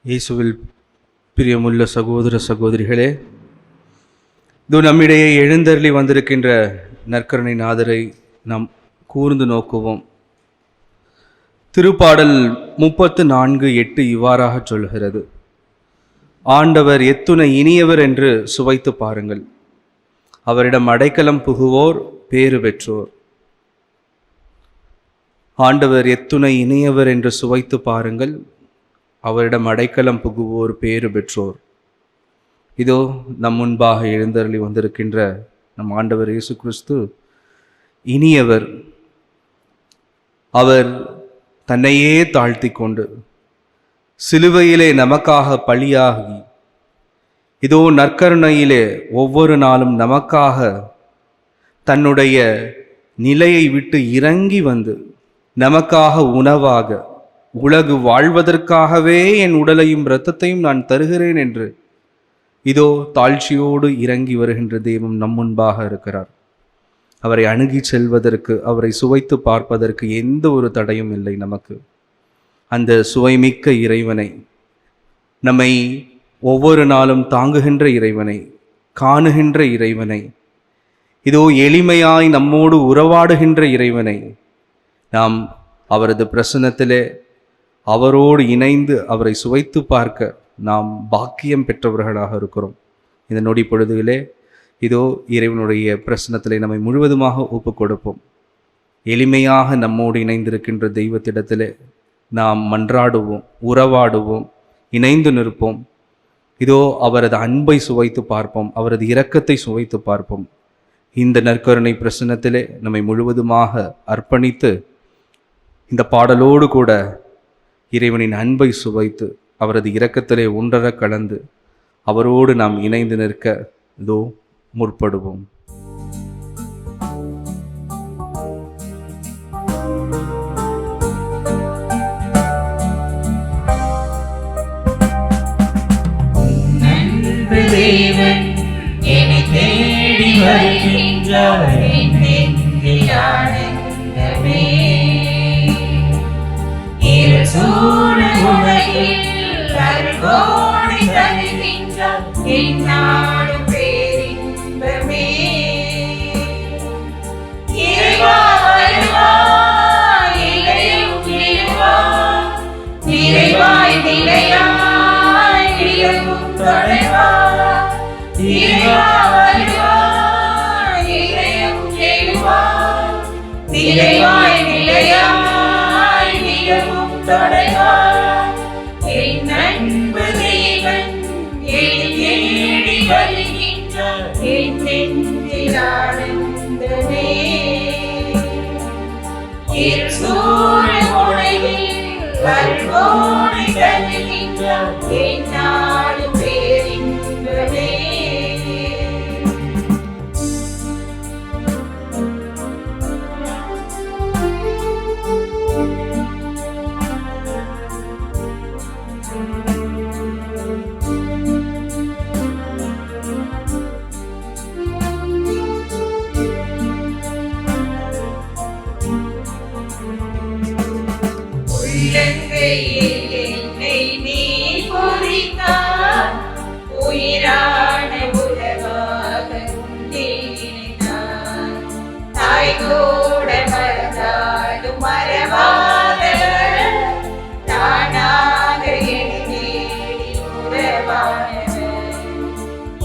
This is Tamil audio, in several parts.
இயேசுவில் பிரியமுள்ள சகோதர சகோதரிகளே, இது நம்மிடையே எழுந்தருளி வந்திருக்கின்ற நற்கருணை நாதரை நாம் கூர்ந்து நோக்குவோம். திருப்பாடல் 34:8 இவ்வாறாக சொல்கிறது: ஆண்டவர் எத்துணை இனியவர் என்று சுவைத்து பாருங்கள், அவரிடம் அடைக்கலம் புகுவோர் பேறு பெற்றோர். ஆண்டவர் எத்துணை இனியவர் என்று சுவைத்து பாருங்கள், அவரிடம் அடைக்கலம் புகுவோர் பேறு பெற்றோர். இதோ நம் முன்பாக எழுந்தருளி வந்திருக்கின்ற நம் ஆண்டவர் இயேசு கிறிஸ்து இனியவர். அவர் தன்னையே தாழ்த்தி கொண்டு சிலுவையிலே நமக்காக பலியாகி, இதோ நற்கருணையிலே ஒவ்வொரு நாளும் நமக்காக தன்னுடைய நிலையை விட்டு இறங்கி வந்து நமக்காக உணவாக, உலகு வாழ்வதற்காகவே என் உடலையும் இரத்தத்தையும் நான் தருகிறேன் என்று இதோ தாழ்ச்சியோடு இறங்கி வருகின்ற தெய்வம் நம் முன்பாக இருக்கிறார். அவரை அணுகி செல்வதற்கு, அவரை சுவைத்து பார்ப்பதற்கு எந்த ஒரு தடையும் இல்லை நமக்கு. அந்த சுவைமிக்க இறைவனை, நம்மை ஒவ்வொரு நாளும் தாங்குகின்ற இறைவனை, காணுகின்ற இறைவனை, இதோ எளிமையாய் நம்மோடு உறவாடுகின்ற இறைவனை நாம் அவரது பிரசன்னத்திலே அவரோடு இணைந்து அவரை சுவைத்து பார்க்க நாம் பாக்கியம் பெற்றவர்களாக இருக்கிறோம். இந்த நொடி பொழுதுகளே இதோ இறைவனுடைய பிரசன்னத்திலே நம்மை முழுவதுமாக ஒப்பு கொடுப்போம். எளிமையாக நம்மோடு இணைந்திருக்கின்ற தெய்வத்திடத்திலே நாம் மன்றாடுவோம், உறவாடுவோம், இணைந்து நிற்போம். இதோ அவரது அன்பை சுவைத்து பார்ப்போம், அவரது இரக்கத்தை சுவைத்து பார்ப்போம். இந்த நற்கருணை பிரசன்னத்திலே நம்மை முழுவதுமாக அர்ப்பணித்து இந்த பாடலோடு கூட இறைவனின் அன்பை சுவைத்து அவரது இரக்கத்திலே ஒன்றர கலந்து அவரோடு நாம் இணைந்து நிற்க இதோ முற்படுவோம். தேவன் என்னை தேடி வருகின்றார்,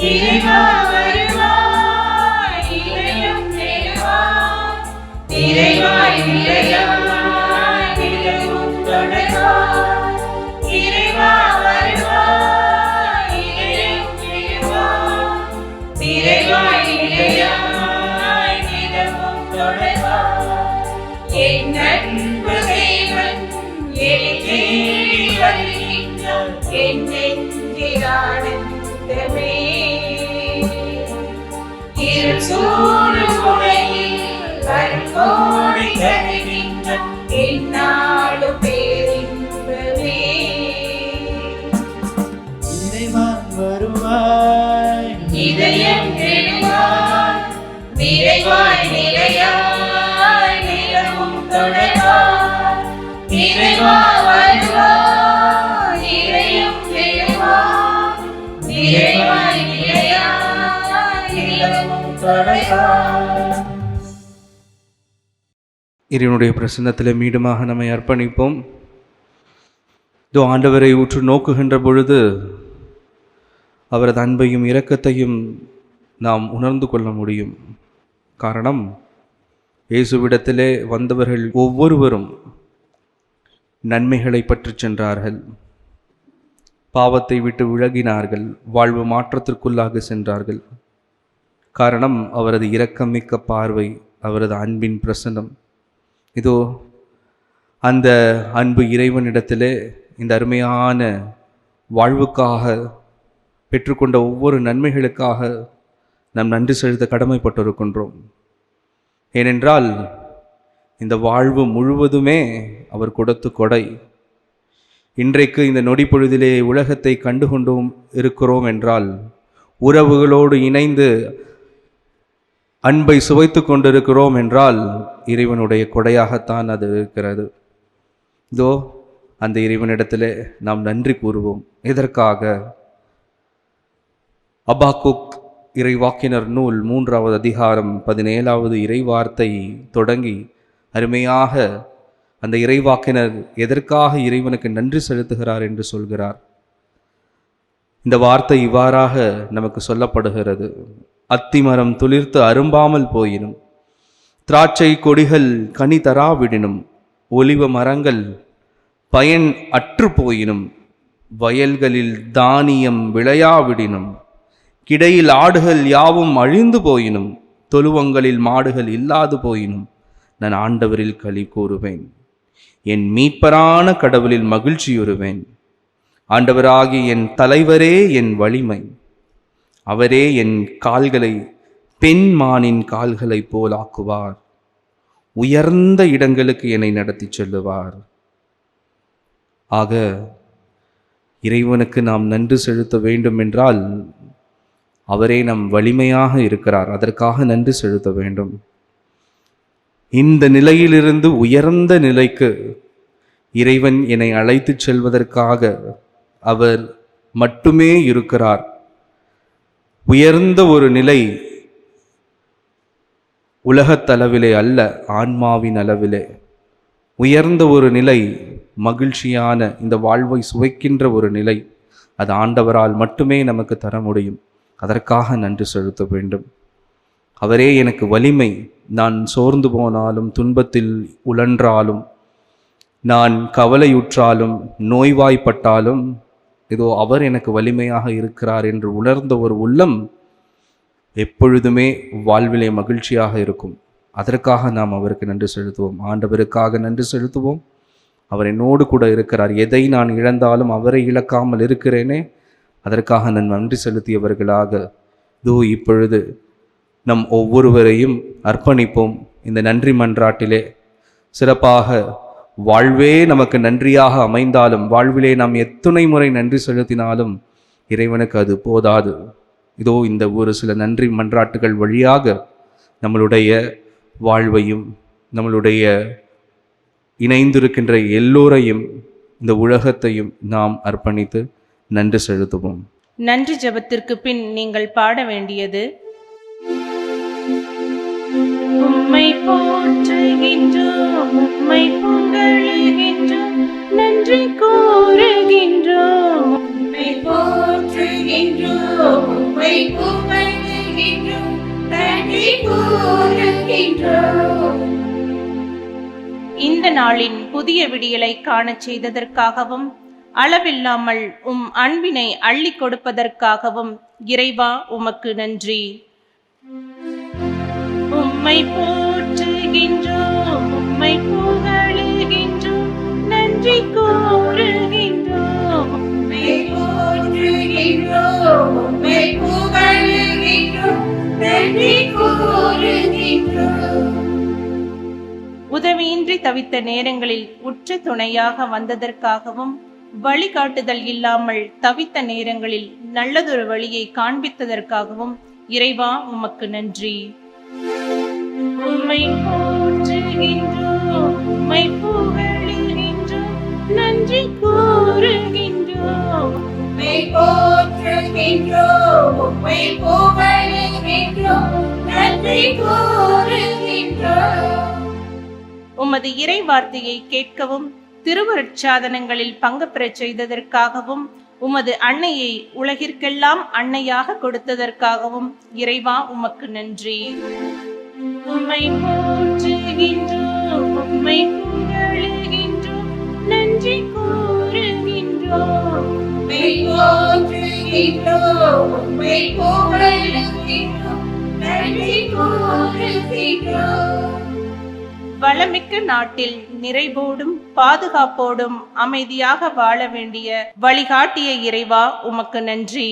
இறைவா வருவாய், இதயம் தேடுவாய். இறைவாய் நிலையாய் நிலவும் தொடர்வாய். இறைவா வருவாய், இதயம் தேடுவாய். இறைவாய் நிலையாய் நிலவும் தொடர்வாய். என் அன்பு தேவன் என்னை தேடி வருகின்றார். என் நெஞ்சில் ஆனந்தமே. இருள் சூழும் உலகில் அருள்கோடி தருகின்றார். எந்நாளும் பேரின்பமே. இறைவா வருவாய், இதயம் தேடுவாய். நிறைவாய் நிலையாய் நிலவும் தொடர்வாய். இறைவா வருவாய், இதயம் தேடுவாய். நிறைவாய் நிலையாய் நிலவும் தொடர்வாய். இறைவனுடைய பிரசன்னத்தில் மீண்டுமாக நம்மை அர்ப்பணிப்போம். இதோ ஆண்டவரை உற்று நோக்குகின்ற பொழுது அவரது அன்பையும் இரக்கத்தையும் நாம் உணர்ந்து கொள்ள முடியும். காரணம், இயேசுவிடத்திலே வந்தவர்கள் ஒவ்வொருவரும் நன்மைகளை பற்றி சென்றார்கள், பாவத்தை விட்டு விலகினார்கள், வாழ்வு மாற்றத்திற்குள்ளாக சென்றார்கள். காரணம், அவரது இரக்கமிக்க பார்வை, அவரது அன்பின் பிரசன்னம். இதோ அந்த அன்பு இறைவனிடத்திலே இந்த அருமையான வாழ்வுக்காக பெற்றுக்கொண்ட ஒவ்வொரு நன்மைகளுக்காக நாம் நன்றி செலுத்த கடமைப்பட்டிருக்கின்றோம். ஏனென்றால் இந்த வாழ்வு முழுவதுமே அவர் கொடுத்த கொடை. இன்றைக்கு இந்த நொடி பொழுதிலே உலகத்தை கண்டுகொண்டும் இருக்கிறோம் என்றால், உறவுகளோடு இணைந்து அன்பை சுவைத்து கொண்டிருக்கிறோம் என்றால் இறைவனுடைய கொடையாகத்தான் அது இருக்கிறது. இதோ அந்த இறைவனிடத்திலே நாம் நன்றி கூறுவோம். இதற்காக அபாக்குக் இறைவாக்கினர் நூல் 3வது அதிகாரம் 17வது இறைவார்த்தை தொடங்கி அருமையாக அந்த இறைவாக்கினர் எதற்காக இறைவனுக்கு நன்றி செலுத்துகிறார் என்று சொல்கிறார். இந்த வார்த்தை இவ்வாறாக நமக்கு சொல்லப்படுகிறது: அத்திமரம் துளிர்த்து அரும்பாமல் போயினும், திராட்சை கொடிகள் கனி தராவிடினும், ஒலிவ மரங்கள் பயன் அற்று போயினும், வயல்களில் தானியம் விளையாவிடினும், கிடையில் ஆடுகள் யாவும் அழிந்து போயினும், தொழுவங்களில் மாடுகள் இல்லாது போயினும், நான் ஆண்டவரில் களி கூறுவேன், என் மீட்பரான கடவுளில் மகிழ்ச்சியுறுவேன். ஆண்டவராகி என் தலைவரே என் வலிமை, அவரே என் கால்களை பெண்மானின் கால்களைப் போல் ஆக்குவார், உயர்ந்த இடங்களுக்கு என்னை நடத்தி செல்லுவார். ஆக இறைவனுக்கு நாம் நன்றி செலுத்த வேண்டும் என்றால் அவரே நம் வலிமையாக இருக்கிறார், அதற்காக நன்றி செலுத்த வேண்டும். இந்த நிலையிலிருந்து உயர்ந்த நிலைக்கு இறைவன் என்னை அழைத்து செல்வதற்காக அவர் மட்டுமே இருக்கிறார். உயர்ந்த ஒரு நிலை உலகத்தளவிலே அல்ல, ஆன்மாவின் அளவிலே உயர்ந்த ஒரு நிலை, மகிழ்ச்சியான இந்த வாழ்வை சுவைக்கின்ற ஒரு நிலை, அது ஆண்டவரால் மட்டுமே நமக்கு தர முடியும். அதற்காக நன்றி செலுத்த வேண்டும். அவரே எனக்கு வலிமை. நான் சோர்ந்து போனாலும், துன்பத்தில் உழன்றாலும், நான் கவலையுற்றாலும், நோய்வாய்ப்பட்டாலும், இதோ அவர் எனக்கு வலிமையாக இருக்கிறார் என்று உணர்ந்த ஒரு உள்ளம் எப்பொழுதுமே வாழ்விலே மகிழ்ச்சியாக இருக்கும். அதற்காக நாம் அவருக்கு நன்றி செலுத்துவோம். ஆண்டவருக்காக நன்றி செலுத்துவோம். அவர் என்னோடு கூட இருக்கிறார். எதை நான் இழந்தாலும் அவரை இழக்காமல் இருக்கிறேனே, அதற்காக நான் நன்றி செலுத்தியவர்களாக இதோ இப்பொழுது நம் ஒவ்வொருவரையும் அர்ப்பணிப்போம். இந்த நன்றி மன்றாட்டிலே சிறப்பாக வாழ்வே நமக்கு நன்றியாக அமைந்தாலும், வாழ்விலே நாம் எத்தனை முறை நன்றி செலுத்தினாலும் இறைவனுக்கு அது போதாது. இதோ இந்த ஒரு சில நன்றி மன்றாட்டுகள் வழியாக நம்மளுடைய வாழ்வையும், நம்மளுடைய இணைந்திருக்கின்ற எல்லோரையும், இந்த உலகத்தையும் நாம் அர்ப்பணித்து நன்றி செலுத்துவோம். நன்றி ஜெபத்திற்கு பின் நீங்கள் பாட வேண்டியது: உம்மை போற்றுகின்றோம், உம்மை புகழுகின்றோம், நன்றி கூறுகின்றோம். உம்மை போற்றுகின்றோம், உம்மை உம்மை புகழ்கின்றோம், நன்றி கூறுகின்றோம். இந்த நாளின் புதிய விடியலை காணச் செய்ததற்காகவும் அளவில்லாமல் உம் அன்பினை அள்ளி கொடுப்பதற்காகவும் இறைவா உமக்கு நன்றி. உம்மை போற்றுகின்றோம், உம்மை புகழுகின்றோம், நன்றி கூறுகின்றோம். உம்மை போற்றுகின்றோம், உம்மை புகழுகின்றோம், நன்றி கூறுகின்றோம். உதவியின்றி தவித்த நேரங்களில் உற்ற துணையாக வந்ததற்காகவும் வழிகாட்டுதல் இல்லாமல் தவித்த நேரங்களில் நல்லதொரு வழியை காண்பித்ததற்காகவும் இறைவா உமக்கு நன்றி. உம்மை போற்றுகின்றோம், உம்மை புகழுகின்றோம், நன்றி கூறுகின்றோம். உம்மை போற்றுகின்றோம், உம்மை புகழுகின்றோம், நன்றி கூறுகின்றோம். உமது இறை வார்த்தையை கேட்கவும் திருவருட்சாதனங்களில் பங்கு பெறச் செய்ததற்காகவும் உமது அன்னையை உலகிற்கெல்லாம் அன்னையாக கொடுத்ததற்காகவும் இறைவா உமக்கு நன்றி. உம்மை போற்றுகின்றோம், உம்மை புகழுகின்றோம், நன்றி கூறுகின்றோம். உம்மை போற்றுகின்றோம், உம்மை புகழுகின்றோம், நன்றி கூறுகின்றோம். வளமிக்க நாட்டில் நிறைவோடும் பாதுகாப்போடும் அமைதியாக வாழ வேண்டிய வழிகாட்டிய இறைவா உமக்கு நன்றி.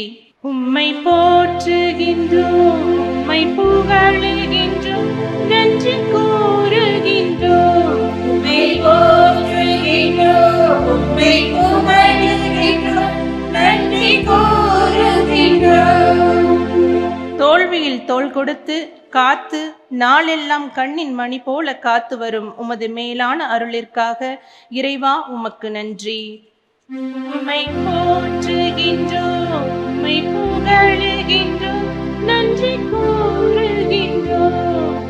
உம்மை போற்றுகின்றோம், உம்மை புகழுகின்றோம், நன்றி கூறுகின்றோம். உம்மை போற்றுகின்றோம், உம்மை புகழுகின்றோம், நன்றி கூறுகின்றோம். தோல்வியில் தோள் கொடுத்து காத்து நாளெல்லாம் கண்ணின் மணி போல காத்து வரும் உமது மேலான அருளிற்காக இறைவா உமக்கு நன்றி. உம்மை போற்றுகின்றோம், உம்மை புகழுகின்றோம், நன்றி கூறுகின்றோம்.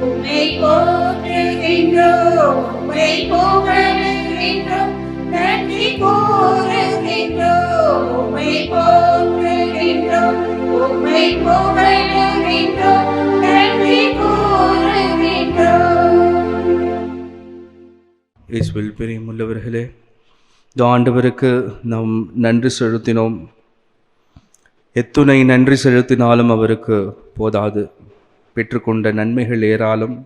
உம்மை போற்றுகின்றோம், உம்மை புகழுகின்றோம், நன்றி கூறுகின்றோம். உம்மை போற்றுகின்றோம், உம்மை புகழுகின்றோம், நன்றி கூறுகின்றோம். இயேசுவில் பிரியமுள்ளவர்களே, இந்த ஆண்டவருக்கு நாம் நன்றி செலுத்தினோம். எத்துணை நன்றி செலுத்தினாலும் அவருக்கு போதாது. பெற்றுக்கொண்ட நன்மைகள் ஏராளம்.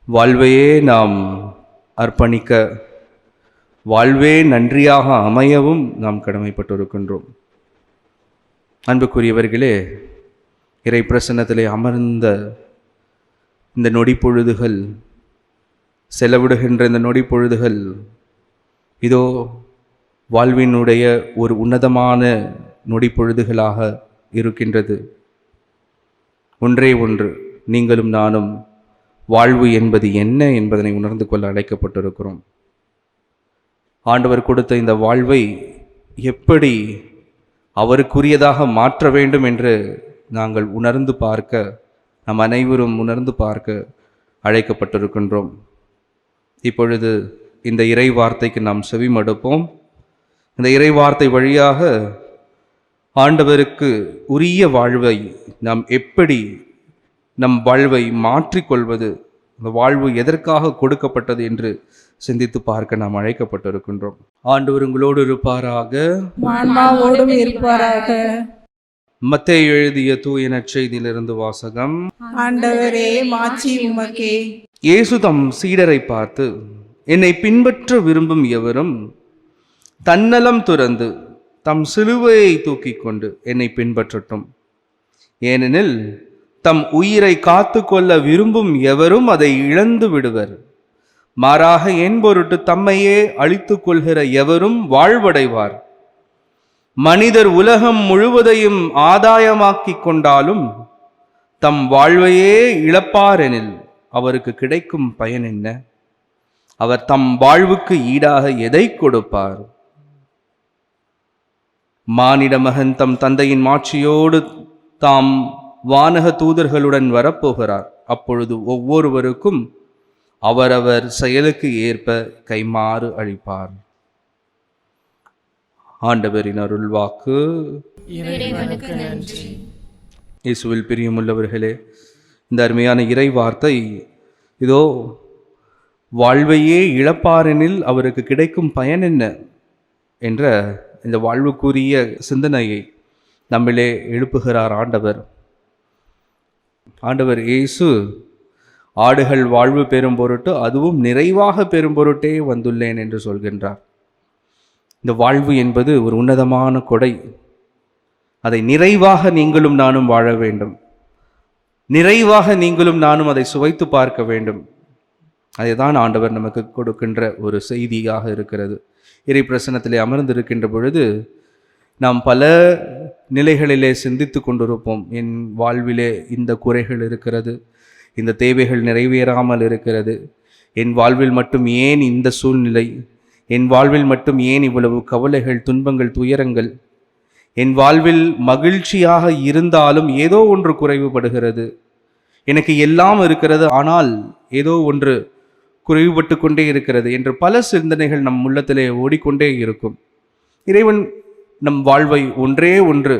வாழ்வையே நாம் அர்ப்பணிக்க, வாழ்வே நன்றியாக அமையவும் நாம் கடமைப்பட்டிருக்கின்றோம். அன்புக்குரியவர்களே, இறை பிரசன்னத்திலே அமர்ந்த இந்த நொடி பொழுதுகள், செலவிடுகின்ற இந்த நொடி பொழுதுகள் இதோ வாழ்வினுடைய ஒரு உன்னதமான நொடி பொழுதுகளாக இருக்கின்றது. ஒன்றே ஒன்று, நீங்களும் நானும் வாழ்வு என்பது என்ன என்பதனை உணர்ந்து கொள்ள அழைக்கப்பட்டிருக்கிறோம். ஆண்டவர் கொடுத்த இந்த வாழ்வை எப்படி அவருக்குரியதாக மாற்ற வேண்டும் என்று நாங்கள் உணர்ந்து பார்க்க, நம் அனைவரும் உணர்ந்து பார்க்க அழைக்கப்பட்டிருக்கின்றோம். இப்பொழுது இந்த இறை வார்த்தைக்கு நாம் செவிமடுப்போம். இந்த இறை வார்த்தை வழியாக ஆண்டவருக்கு உரிய வாழ்வை நாம் எப்படி நம் வாழ்வை மாற்றிக்கொள்வது, அந்த வாழ்வு எதற்காக கொடுக்கப்பட்டது என்று சிந்தித்து பார்க்க நாம் அழைக்கப்பட்டிருக்கின்றோம். ஆண்டவர் உங்களோடு இருப்பாராக, ஆன்மாவோடும் இருப்பாராக. மத்தேயு எழுதிய தூய நற்செய்தியிலிருந்து வாசகம். ஆண்டவரே, மாட்சி உமக்கே. இயேசு தம் சீடரை பார்த்து, என்னை பின்பற்ற விரும்பும் எவரும் தன்னலம் துறந்து தம் சிலுவையை தூக்கிக் கொண்டு என்னை பின்பற்றட்டும். ஏனெனில் தம் உயிரை காத்து கொள்ள விரும்பும் எவரும் அதை இழந்து விடுவர். மாறாக என் பொருட்டு தம்மையே அழித்துக் கொள்கிற எவரும் வாழ்வடைவார். மனிதர் உலகம் முழுவதையும் ஆதாயமாக்கிக் கொண்டாலும் தம் வாழ்வையே இழப்பாரெனில் அவருக்கு கிடைக்கும் பயன் என்ன? அவர் தம் வாழ்வுக்கு ஈடாக எதை கொடுப்பார்? மானிட மகன் தம் தந்தையின் மாட்சியோடு தாம் வானக தூதர்களுடன் வரப்போகிறார். அப்பொழுது ஒவ்வொருவருக்கும் அவரவர் செயலுக்கு ஏற்ப கைமாறு அளிப்பார். ஆண்டவரின் அருள்வாக்கு. இறைவனுக்கு நன்றி. இயேசுவில் பிரியமுள்ளவர்களே, இந்த அருமையான இறை வார்த்தை இதோ வாழ்வையே இழப்பாரெனில் அவருக்கு கிடைக்கும் பயன் என்ன என்ற இந்த வாழ்வுக்குரிய சிந்தனையை நம்மிலே எழுப்புகிறார் ஆண்டவர். ஆண்டவர் இயேசு ஆடுகள் வாழ்வு பெறும் பொருட்டு, அதுவும் நிறைவாக பெறும் பொருட்டே வந்துள்ளேன் என்று சொல்கின்றார். இந்த வாழ்வு என்பது ஒரு உன்னதமான கொடை. அதை நிறைவாக நீங்களும் நானும் வாழ வேண்டும். நிறைவாக நீங்களும் நானும் அதை சுவைத்து பார்க்க வேண்டும். அதுதான் ஆண்டவர் நமக்கு கொடுக்கின்ற ஒரு செய்தியாக இருக்கிறது. இறை பிரசன்னத்திலே அமர்ந்திருக்கின்ற பொழுது நாம் பல நிலைகளிலே சிந்தித்து கொண்டிருப்போம். என் வாழ்விலே இந்த குறைகள் இருக்கிறது, இந்த தேவைகள் நிறைவேறாமல் இருக்கிறது, என் வாழ்வில் மட்டும் ஏன் இந்த சூழ்நிலை, என் வாழ்வில் மட்டும் ஏன் இவ்வளவு கவலைகள், துன்பங்கள், துயரங்கள், என் வாழ்வில் மகிழ்ச்சியாக இருந்தாலும் ஏதோ ஒன்று குறைவுபடுகிறது, எனக்கு எல்லாம் இருக்கிறது ஆனால் ஏதோ ஒன்று குறைவுபட்டு கொண்டே இருக்கிறது என்று பல சிந்தனைகள் நம் உள்ளத்திலே ஓடிக்கொண்டே இருக்கும். இறைவன் நம் வாழ்வை ஒன்றே ஒன்று,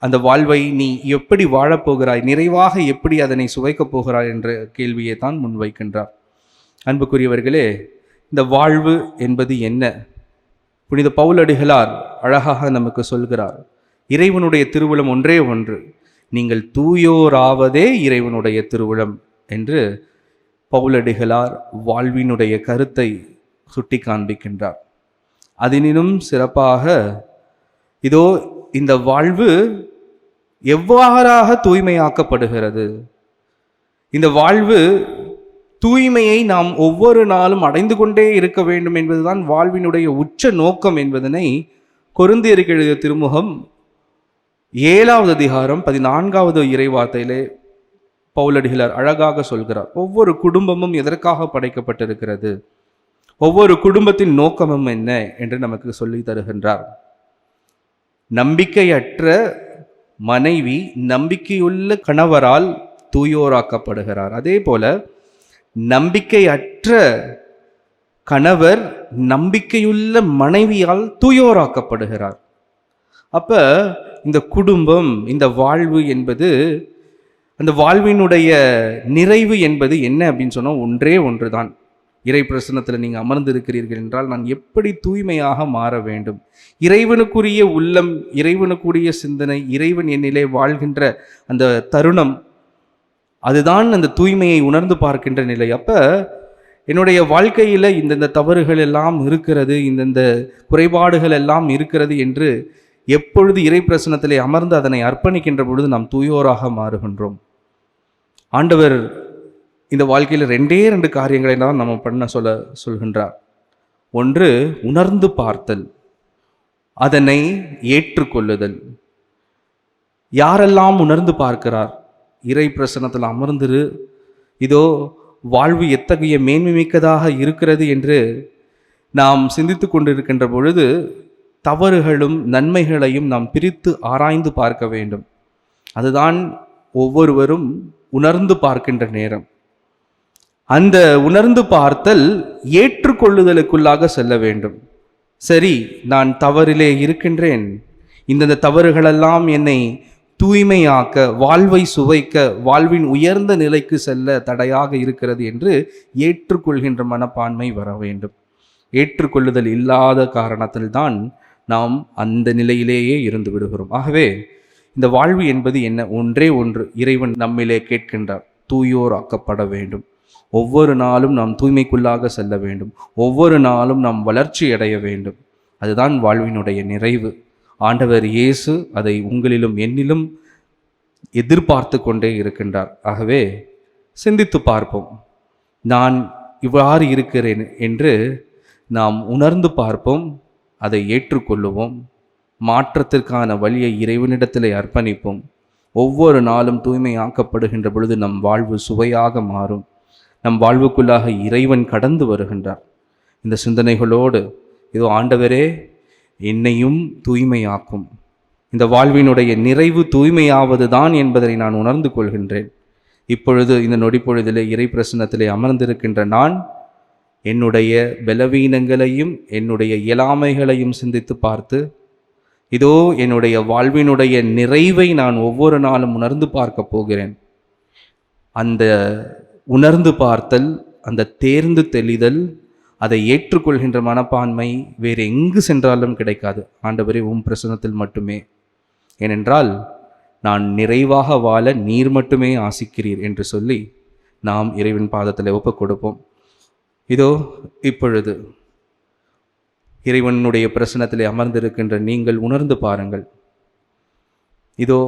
அந்த வாழ்வை நீ எப்படி வாழப்போகிறாய், நிறைவாக எப்படி அதனை சுவைக்கப் போகிறாய் என்ற கேள்வியை தான் முன்வைக்கின்றார். அன்புக்குரியவர்களே, இந்த வாழ்வு என்பது என்ன? புனித பவுலடிகளார் அழகாக நமக்கு சொல்கிறார், இறைவனுடைய திருவுளம் ஒன்றே ஒன்று, நீங்கள் தூயோராவதே இறைவனுடைய திருவுளம் என்று பவுலடிகளார் வாழ்வினுடைய கருத்தை சுட்டி காண்பிக்கின்றார். அதனினும் சிறப்பாக இதோ இந்த வாழ்வு எவ்வாறாக தூய்மையாக்கப்படுகிறது, இந்த வாழ்வு தூய்மையை நாம் ஒவ்வொரு நாளும் அடைந்து கொண்டே இருக்க வேண்டும் என்பதுதான் வாழ்வினுடைய உச்ச நோக்கம் என்பதனை கொரிந்தியருக்கு எழுதிய திருமுகம் 7வது அதிகாரம் 14வது இறைவார்த்தையிலே பவுலடிகளார் அழகாக சொல்கிறார். ஒவ்வொரு குடும்பமும் எதற்காக படைக்கப்பட்டிருக்கிறது, ஒவ்வொரு குடும்பத்தின் நோக்கமும் என்ன என்று நமக்கு சொல்லி தருகின்றார். நம்பிக்கையற்ற மனைவி நம்பிக்கையுள்ள கணவரால் தூயோராக்கப்படுகிறார். அதே போல நம்பிக்கையற்ற கணவர் நம்பிக்கையுள்ள மனைவியால் தூயோராக்கப்படுகிறார். அப்ப இந்த குடும்பம், இந்த வாழ்வு என்பது, அந்த வாழ்வினுடைய நிறைவு என்பது என்ன அப்படின்னு சொன்னால் ஒன்றே ஒன்று தான். இறை பிரசன்னத்தில் நீங்கள் அமர்ந்து இருக்கிறீர்கள் என்றால் நான் எப்படி தூய்மையாக மாற வேண்டும், இறைவனுக்குரிய உள்ளம், இறைவனுக்குரிய சிந்தனை, இறைவன் என்னிலே வாழ்கின்ற அந்த தருணம், அதுதான் அந்த தூய்மையை உணர்ந்து பார்க்கின்ற நிலை. அப்போ என்னுடைய வாழ்க்கையில் இந்தந்த தவறுகள் எல்லாம் இருக்கிறது, இந்தந்த குறைபாடுகள் எல்லாம் இருக்கிறது என்று எப்பொழுது இறை பிரசன்னத்திலே அமர்ந்து அதனை அர்ப்பணிக்கின்ற பொழுது நாம் தூயோராக மாறுகின்றோம். ஆண்டவர் இந்த வாழ்க்கையில் 2 காரியங்களை தான் நம்ம பண்ண சொல்கின்றார். ஒன்று உணர்ந்து பார்த்தல், அதனை ஏற்றுக்கொள்ளுதல். யாரெல்லாம் உணர்ந்து பார்க்கிறார், இறை பிரசன்னத்தில் அமர்ந்திரு, இதோ வாழ்வு எத்தகைய மேன்மை மிக்கதாக இருக்கிறது என்று நாம் சிந்தித்து கொண்டிருக்கின்ற பொழுது தவறுகளும் நன்மைகளையும் நாம் பிரித்து ஆராய்ந்து பார்க்க வேண்டும். அதுதான் ஒவ்வொருவரும் உணர்ந்து பார்க்கின்ற நேரம். அந்த உணர்ந்து பார்த்தல் ஏற்றுக்கொள்ளுதலுக்குள்ளாக செல்ல வேண்டும். சரி, நான் தவறிலே இருக்கின்றேன், இந்தந்த தவறுகளெல்லாம் என்னை தூய்மையாக்க, வாழ்வை சுவைக்க, வாழ்வின் உயர்ந்த நிலைக்கு செல்ல தடையாக இருக்கிறது என்று ஏற்றுக்கொள்கின்ற மனப்பான்மை வர வேண்டும். ஏற்றுக்கொள்ளுதல் இல்லாத காரணத்தில்தான் நாம் அந்த நிலையிலேயே இருந்து விடுகிறோம். ஆகவே இந்த வாழ்வு என்பது என்ன? ஒன்றே ஒன்று, இறைவன் நம்மிலே கேட்கின்றார், தூயோர் ஆக்கப்பட வேண்டும். ஒவ்வொரு நாளும் நாம் தூய்மைக்குள்ளாக செல்ல வேண்டும். ஒவ்வொரு நாளும் நாம் வளர்ச்சி அடைய வேண்டும். அதுதான் வாழ்வினுடைய நிறைவு. ஆண்டவர் இயேசு அதை உங்களிலும் என்னிலும் எதிர்பார்த்து கொண்டே இருக்கின்றார். ஆகவே சிந்தித்து பார்ப்போம். நான் இவ்வாறு இருக்கிறேன் என்று நாம் உணர்ந்து பார்ப்போம், அதை ஏற்றுக்கொள்ளுவோம், மாற்றத்திற்கான வழியை இறைவனிடத்திலே அர்ப்பணிப்போம். ஒவ்வொரு நாளும் தூய்மையாக்கப்படுகின்ற பொழுது நம் வாழ்வு சுவையாக மாறும். நம் வாழ்வுக்குள்ளாக இறைவன் கடந்து வருகின்றார். இந்த சிந்தனைகளோடு இதோ ஆண்டவரே என்னையும் தூய்மையாக்கும், இந்த வாழ்வினுடைய நிறைவு தூய்மையாவது தான் என்பதை நான் உணர்ந்து கொள்கின்றேன். இப்பொழுது இந்த நொடிப்பொழுதிலே இறை பிரசன்னத்திலே அமர்ந்திருக்கின்ற நான் என்னுடைய பலவீனங்களையும் என்னுடைய இயலாமைகளையும் சிந்தித்து பார்த்து இதோ என்னுடைய வாழ்வினுடைய நிறைவை நான் ஒவ்வொரு நாளும் உணர்ந்து பார்க்க போகிறேன். அந்த உணர்ந்து பார்த்தல், அந்த தேர்ந்து தெளிதல், அதை ஏற்றுக்கொள்கின்ற மனப்பான்மை வேறு எங்கு சென்றாலும் கிடைக்காது. ஆண்டவரே, உம் பிரசன்னத்தில் மட்டுமே. ஏனென்றால் நான் நிறைவாக வாழ நீர் மட்டுமே ஆசிக்கிறீர் என்று சொல்லி நாம் இறைவன் பாதத்தில் ஒப்புக் கொடுப்போம். இதோ இப்பொழுது இறைவனுடைய பிரசன்னத்திலே அமர்ந்திருக்கின்ற நீங்கள் உணர்ந்து பாருங்கள். இதோ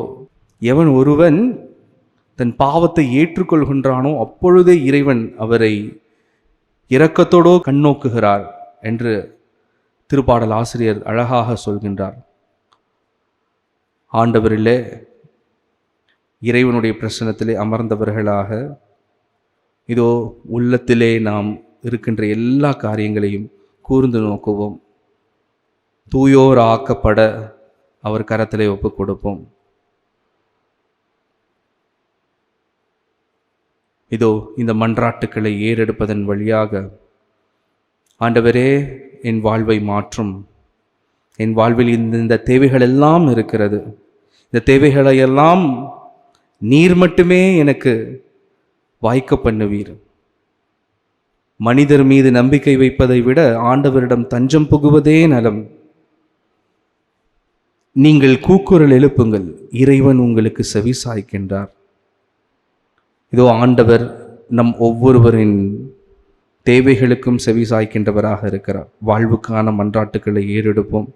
எவன் ஒருவன் தன் பாவத்தை ஏற்றுக்கொள்கின்றானோ அப்பொழுதே இறைவன் அவரை இரக்கத்தோடோ கண்ணோக்குகிறார் என்று திருப்பாடல் ஆசிரியர் அழகாக சொல்கின்றார். ஆண்டவரிலே இறைவனுடைய பிரசன்னத்திலே அமர்ந்தவர்களாக இதோ உள்ளத்திலே நாம் இருக்கின்ற எல்லா காரியங்களையும் கூர்ந்து நோக்குவோம். தூயோர் ஆக்கப்பட அவர் கரத்திலே ஒப்புக் கொடுப்போம். இதோ இந்த மன்றாட்டுக்களை ஏறெடுப்பதன் வழியாக, ஆண்டவரே என் வாழ்வை மாற்றும், என் வாழ்வில் இந்த தேவைகள் எல்லாம் இருக்கிறது, இந்த தேவைகளையெல்லாம் நீர் மட்டுமே எனக்கு வாய்க்க பண்ணுவீர். மனிதர் மீது நம்பிக்கை வைப்பதை விட ஆண்டவரிடம் தஞ்சம் புகுவதே நலம். நீங்கள் கூக்குரல் எழுப்புங்கள், இறைவன் உங்களுக்கு செவி சாய்க்கின்றார். இதோ ஆண்டவர் நம் ஒவ்வொருவரின் தேவைகளுக்கும் செவி சாய்க்கின்றவராக இருக்கிறார். வாழ்வுக்கான மன்றாட்டுக்களை ஏறெடுப்போம்.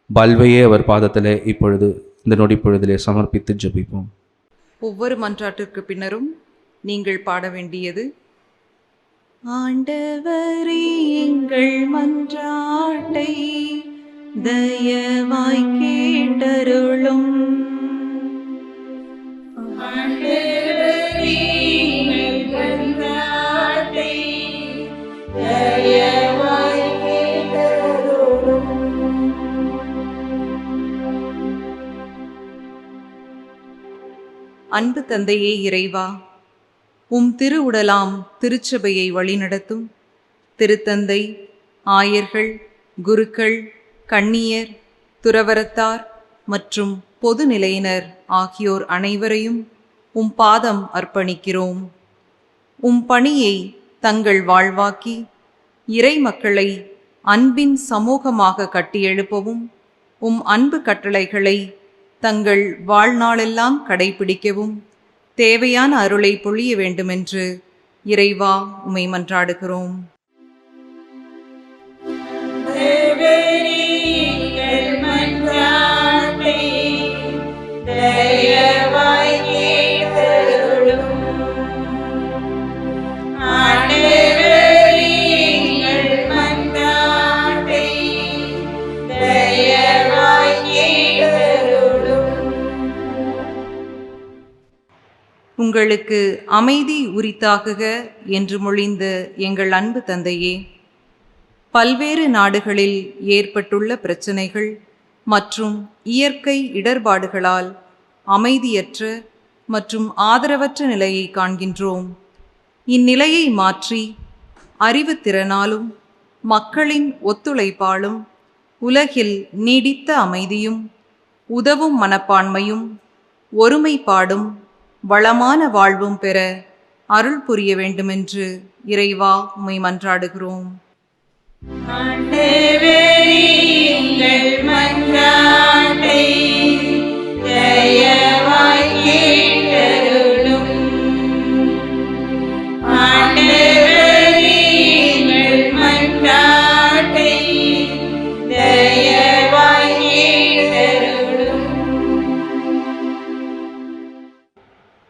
பல்வையே அவர் பாதத்திலே இப்பொழுது இந்த நொடி பொழுதிலே சமர்ப்பித்து ஜெபிப்போம். ஒவ்வொரு மன்றாட்டிற்கு பின்னரும் நீங்கள் பாட வேண்டியது, ஆண்டவரே எங்கள் மன்றாட்டை தயவாய் கேட்டருளும். அன்பு தந்தையே இறைவா, உம் திருவுடலாம் திருச்சபையை வழிநடத்தும் திருத்தந்தை, ஆயர்கள், குருக்கள், கன்னியர், துறவரத்தார் மற்றும் பொதுநிலையினர் ஆகியோர் அனைவரையும் உம் பாதம் அர்ப்பணிக்கிறோம். உம் பணியை தங்கள் வாழ்வாக்கி இறை மக்களை அன்பின் சமூகமாக கட்டியெழுப்பவும், உம் அன்பு கட்டளைகளை தங்கள் வாழ்நாளெல்லாம் கடைபிடிக்கவும் தேவையான அருளை பொழிய வேண்டுமென்று இறைவா உம்மை மன்றாடுகிறோம். உங்களுக்கு அமைதி உரித்தாகுக என்று மொழிந்த எங்கள் அன்பு தந்தையே, பல்வேறு நாடுகளில் ஏற்பட்டுள்ள பிரச்சனைகள் மற்றும் இயற்கை இடர்பாடுகளால் அமைதியற்ற மற்றும் ஆதரவற்ற நிலையை காண்கின்றோம். இந்நிலையை மாற்றி அறிவுத்திறனாலும் மக்களின் ஒத்துழைப்பாலும் உலகில் நீடித்த அமைதியும் உதவும் மனப்பான்மையும் ஒருமைப்பாடும் வளமான வாழ்வும் பெற அருள் புரிய வேண்டுமென்று இறைவா உம்மை மன்றாடுகிறோம்.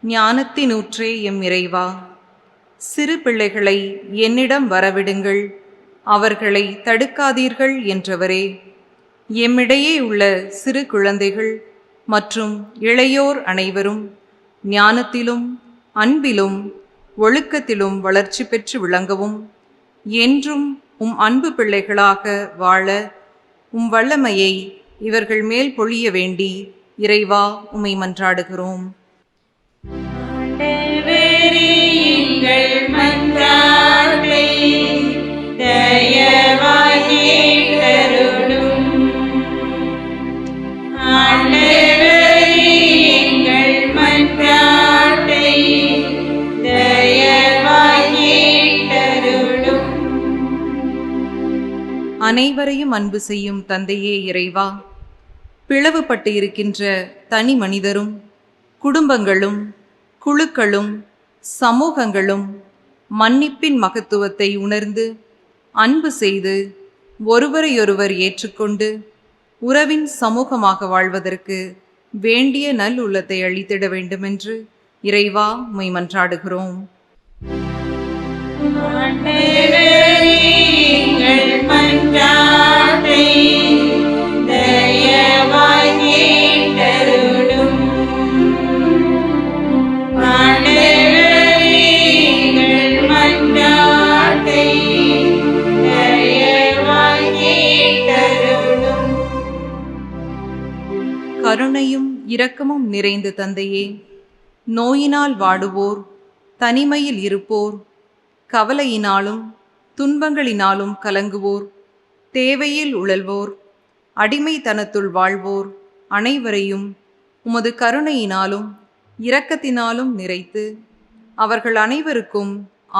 ஞானத்தினூற்றே எம் இறைவா, சிறு பிள்ளைகளை என்னிடம் வரவிடுங்கள், அவர்களை தடுக்காதீர்கள் என்றவரே, எம்மிடையே உள்ள சிறு குழந்தைகள் மற்றும் இளையோர் அனைவரும் ஞானத்திலும் அன்பிலும் ஒழுக்கத்திலும் வளர்ச்சி பெற்று விளங்கவும், என்றும் உம் அன்பு பிள்ளைகளாக வாழ உம் வல்லமையை இவர்கள் மேல் பொழிய வேண்டி இறைவா உம்மை மன்றாடுகிறோம். அனைவரையும் அன்பு செய்யும் தந்தையே இறைவா, பிளவுபட்டு இருக்கின்ற தனி மனிதரும் குடும்பங்களும் குழுக்களும் சமூகங்களும் மன்னிப்பின் மகத்துவத்தை உணர்ந்து அன்பு செய்து ஒருவரையொருவர் ஏற்றுக்கொண்டு உறவின் சமூகமாக வாழ்வதற்கு வேண்டிய நல் உள்ளத்தை அளித்திட வேண்டுமென்று இறைவா உம்மை மன்றாடுகிறோம். எங்கள் மன்றாட்டை தயவாய் கேட்டருளும். எங்கள் மன்றாட்டை தயவாய் கேட்டருளும். கருணையும் இரக்கமும் நிறைந்த தந்தையே, நோயினால் வாடுவோர், தனிமையில் இருப்போர், கவலையினாலும் துன்பங்களினாலும் கலங்குவோர், தேவையில் உழல்வோர், அடிமைத்தனத்துள் வாழ்வோர் அனைவரையும் உமது கருணையினாலும் இரக்கத்தினாலும் நிறைத்து அவர்கள் அனைவருக்கும்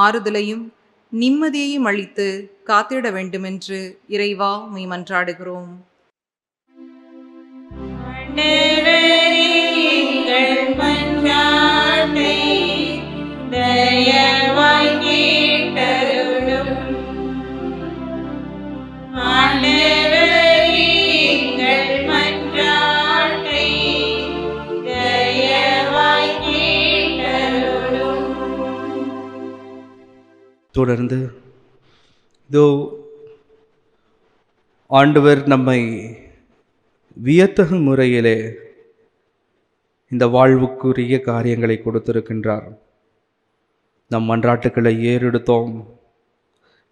ஆறுதலையும் நிம்மதியையும் அளித்து காத்திட வேண்டுமென்று இறைவா உம்மை மன்றாடுகிறோம். எங்கள் மன்றாட்டை தயவாய் கேட்டருளும். எங்கள் மன்றாட்டை தயவாய் கேட்டருளும். தொடர்ந்து இதோ ஆண்டவர் நம்மை வியத்தகு முறையிலே இந்த வாழ்வுக்குரிய காரியங்களை கொடுத்திருக்கின்றார். நம் மன்றாட்டுக்களை ஏறெடுத்தோம்,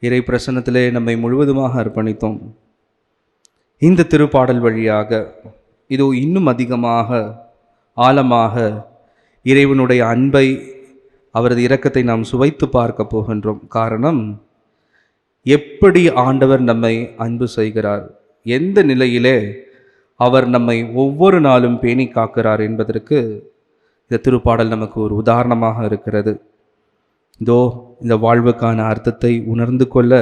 இறை பிரசன்னத்திலே நம்மை முழுவதுமாக அர்ப்பணித்தோம். இந்த திருப்பாடல் வழியாக இதோ இன்னும் அதிகமாக ஆழமாக இறைவனுடைய அன்பை, அவரது இரக்கத்தை நாம் சுவைத்து பார்க்க போகின்றோம். காரணம், எப்படி ஆண்டவர் நம்மை அன்பு செய்கிறார், எந்த நிலையிலே அவர் நம்மை ஒவ்வொரு நாளும் பேணி காக்கிறார் என்பதற்கு இந்த திருப்பாடல் நமக்கு ஒரு உதாரணமாக இருக்கிறது. இதோ இந்த வாழ்வுக்கான அர்த்தத்தை உணர்ந்து கொள்ள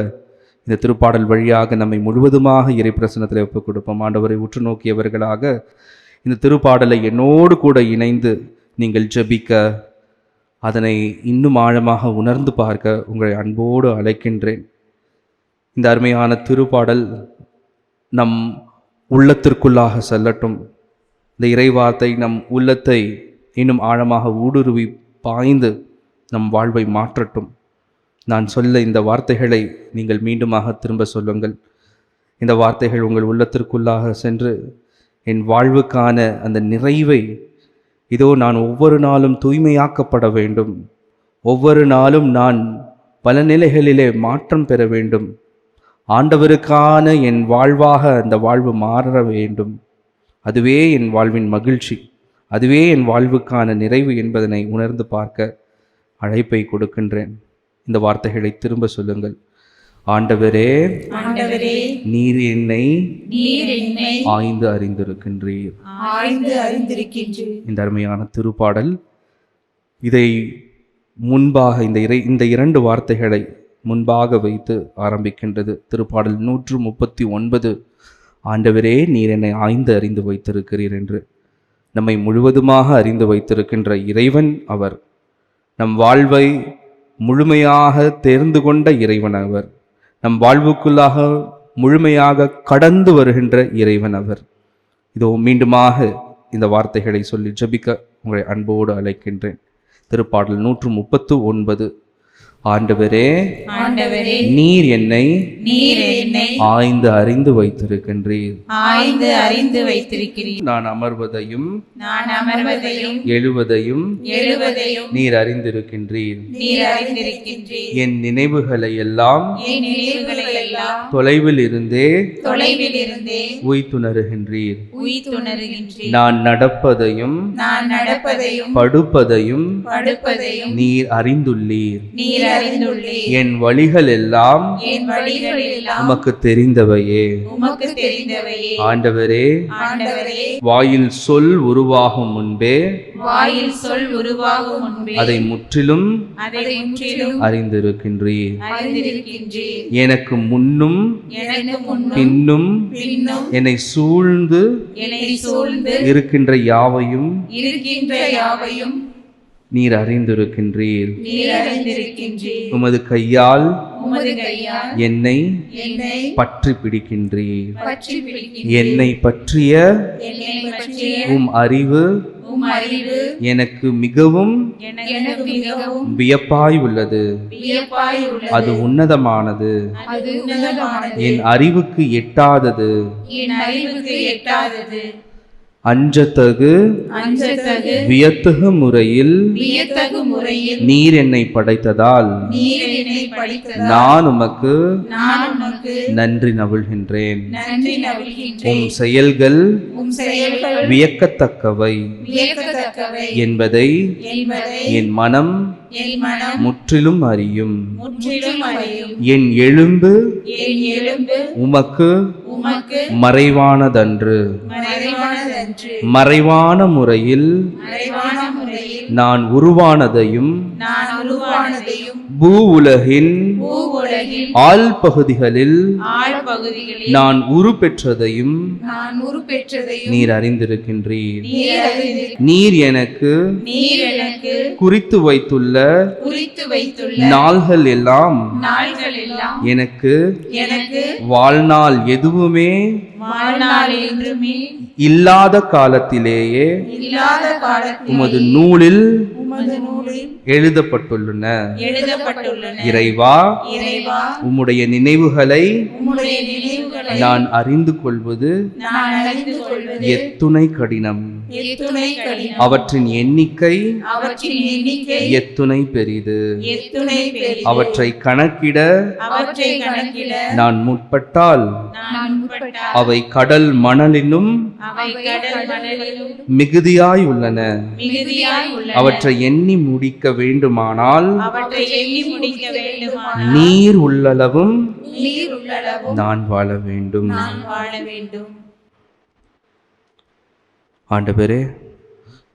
இந்த திருப்பாடல் வழியாக நம்மை முழுவதுமாக இறை பிரசன்னத்தில் ஒப்புக் கொடுப்போம். ஆண்டவரை உற்று நோக்கியவர்களாக இந்த திருப்பாடலை என்னோடு கூட இணைந்து நீங்கள் ஜெபிக்க, அதனை இன்னும் ஆழமாக உணர்ந்து பார்க்க உங்களை அன்போடு அழைக்கின்றேன். இந்த அருமையான திருப்பாடல் நம் உள்ளத்திற்குள்ளாக செல்லட்டும். இந்த இறைவார்த்தை நம் உள்ளத்தை இன்னும் ஆழமாக ஊடுருவி பாய்ந்து நம் வாழ்வை மாற்றட்டும். நான் சொல்ல இந்த வார்த்தைகளை நீங்கள் மீண்டுமாக திரும்ப சொல்லுங்கள். இந்த வார்த்தைகள் உங்கள் உள்ளத்திற்குள்ளாக சென்று என் வாழ்வுக்கான அந்த நிறைவை, இதோ நான் ஒவ்வொரு நாளும் தூய்மையாக்கப்பட வேண்டும், ஒவ்வொரு நாளும் நான் பல நிலைகளிலே மாற்றம் பெற வேண்டும், ஆண்டவருக்கான என் வாழ்வாக அந்த வாழ்வு மாற வேண்டும், அதுவே என் வாழ்வின் மகிழ்ச்சி, அதுவே என் வாழ்வுக்கான நிறைவு என்பதனை உணர்ந்து பார்க்க அழைப்பை கொடுக்கின்றேன். இந்த வார்த்தைகளை திரும்ப சொல்லுங்கள். ஆண்டவரே, ஆண்டவரே, நீர் என்னை நீர் என்னை ஆய்ந்து அறிந்திருக்கின்றீர். ஆய்ந்து அறிந்திருக்கின்றீர். இந்த அருமையான திருப்பாடல் இதை முன்பாக இந்த இரண்டு வார்த்தைகளை முன்பாக வைத்து ஆரம்பிக்கின்றது. திருப்பாடல் 139, ஆண்டவரே நீர் என்னை ஆய்ந்து அறிந்து வைத்திருக்கிறீர் என்று. நம்மை முழுவதுமாக அறிந்து வைத்திருக்கின்ற இறைவன் அவர். நம் வாழ்வை முழுமையாக தேர்ந்து கொண்ட இறைவன் அவர். நம் வாழ்வுக்குள்ளாக முழுமையாக கடந்து வருகின்ற இறைவன் அவர். இதோ மீண்டுமாக இந்த வார்த்தைகளை சொல்லி ஜெபிக்க உங்களை அன்போடு அழைக்கின்றேன். திருப்பாடல் 139, ஆண்டவரே, ஆண்டவரே, நீர் என்னை ஆய்ந்து அறிந்து வைத்திருக்கின்றீர். ஆய்ந்து அறிந்து வைத்திருக்கிறீர். நான் அமர்வதையும் நான் அமர்வதையும் எழுவதையும் எழுவதையும் நீர் அறிந்திருக்கின்றீர். நீர் அறிந்திருக்கின்றீர். என் நினைவுகளை எல்லாம் என் நினைவுகளை எல்லாம் தொலைவில் இருந்தே உய்த்துணர்கின்றீர். உய்த்துணர்கின்றீர். நான் நடப்பதையும் நான் நடப்பதையும் படுப்பதையும் படுப்பதையும் நீர் அறிந்துள்ளீர். நீர் அறிந்துள்ளீர். என் வழிகள் எல்லாம் என் வழிகள் எல்லாம் உமக்கு தெரிந்தவையே. உமக்கு தெரிந்தவையே. ஆண்டவரே, ஆண்டவரே, வாயில் சொல் உருவாகும் முன்பே வாயில் சொல் உருவாகும் முன்பே அதை முற்றிலும் அதை முற்றிலும் அறிந்திருக்கின்றீர். அறிந்திருக்கின்றீர். எனக்கு முன்னும் எனக்கு முன்னும் பின்னும் பின்னும் என்னை சூழ்ந்து என்னை சூழ்ந்து இருக்கின்ற யாவையும் இருக்கின்ற யாவையும் நீர் அறிந்திருக்கின்றீர். நீர் அறிந்திருக்கின்றீர். உமது கையால் உமது கையால் என்னை என்னை பற்றி பிடிக்கின்றீர். பற்றி பிடிக்கின்றீர். என்னை பற்றிய என்னை பற்றிய அறிவு உம் அறிவு எனக்கு மிகவும் எனக்கு மிகவும் வியப்பாய் உள்ளது. வியப்பாய் உள்ளது. அது உன்னதமானது, அது உன்னதமானது. என் அறிவுக்கு எட்டாதது. என் அறிவுக்கு எட்டாதது. அஞ்சத்தகு அஞ்சத்தகு வியத்தகு முறையில் வியத்தகு முறையில் நீர் என்னை படைத்ததால் நீர் என்னை படித்ததால் நான் உமக்கு நான் உமக்கு நன்றி நவிழ்கின்றேன். நன்றி நவிழ்கின்றேன். உம் செயல்கள் உம் செயல்கள் வியக்கத்தக்கவை வியக்கத்தக்கவை என்பதை என்பதை என் மனம் என் மனம் முற்றிலும் அறியும். முற்றிலும் அறியும். என் எழும்பு என் எலும்பு உமக்கு உமக்கு மறைவானதன்று. மறைவானதன்று. மறைவான முறையில் மறைவான முறையில் நான் உருவானதையும் நான் உருவானதையும் பூ உலகின் பூ உலகில் ஆழ்பகுதிகளில் ஆழ்பகுதிகளில் நான் உருப்பெற்றதையும் நான் உருப்பெற்றதையும் நீர் அறிந்திருக்கின்றீர். நீர் அறிந்திருக்கிறீர். நீர் எனக்கு நீர் எனக்கு குறித்து வைத்துள்ள குறித்து வைத்துள்ள நாள்கள் எல்லாம் நாள்கள் எல்லாம் எனக்கு எனக்கு வாழ்நாள் எதுவுமே வாழ்நாள் என்றுமே இல்லாத காலத்திலேயே இல்லாத காலத்தில் உமது நூலில் உமது நூலில் எழுதப்பட்டுள்ளன. எழுதப்பட்டுள்ளன. இறைவா, இறைவா, உம்முடைய நினைவுகளை உம்முடைய நினைவுகளை நான் அறிந்து கொள்வது நான் அறிந்து கொள்வது எத்துணை கடினம். எத்துணை கடினம். அவற்றின் எண்ணிக்கை அவற்றின் எண்ணிக்கை எத்துணை பெரிது. எத்துணை பெரிது. அவற்றை கணக்கிட அவற்றை கணக்கிட நான் முற்பட்டால் நான் முற்பட்டால் அவை கடல் மணலிலும் அவை கடல் மணலிலும் மிகுதியாய் உள்ளன. மிகுதியாய் உள்ளன. அவற்றை எண்ணி முடிக்க வேண்டுமானால் அவற்றை எண்ணி முடிக்க வேண்டுமானால் நீர் உள்ளளவும் நீர் உள்ளளவும் நான் வாழ வேண்டும். நான் வாழ வேண்டும். ஆண்டவரே,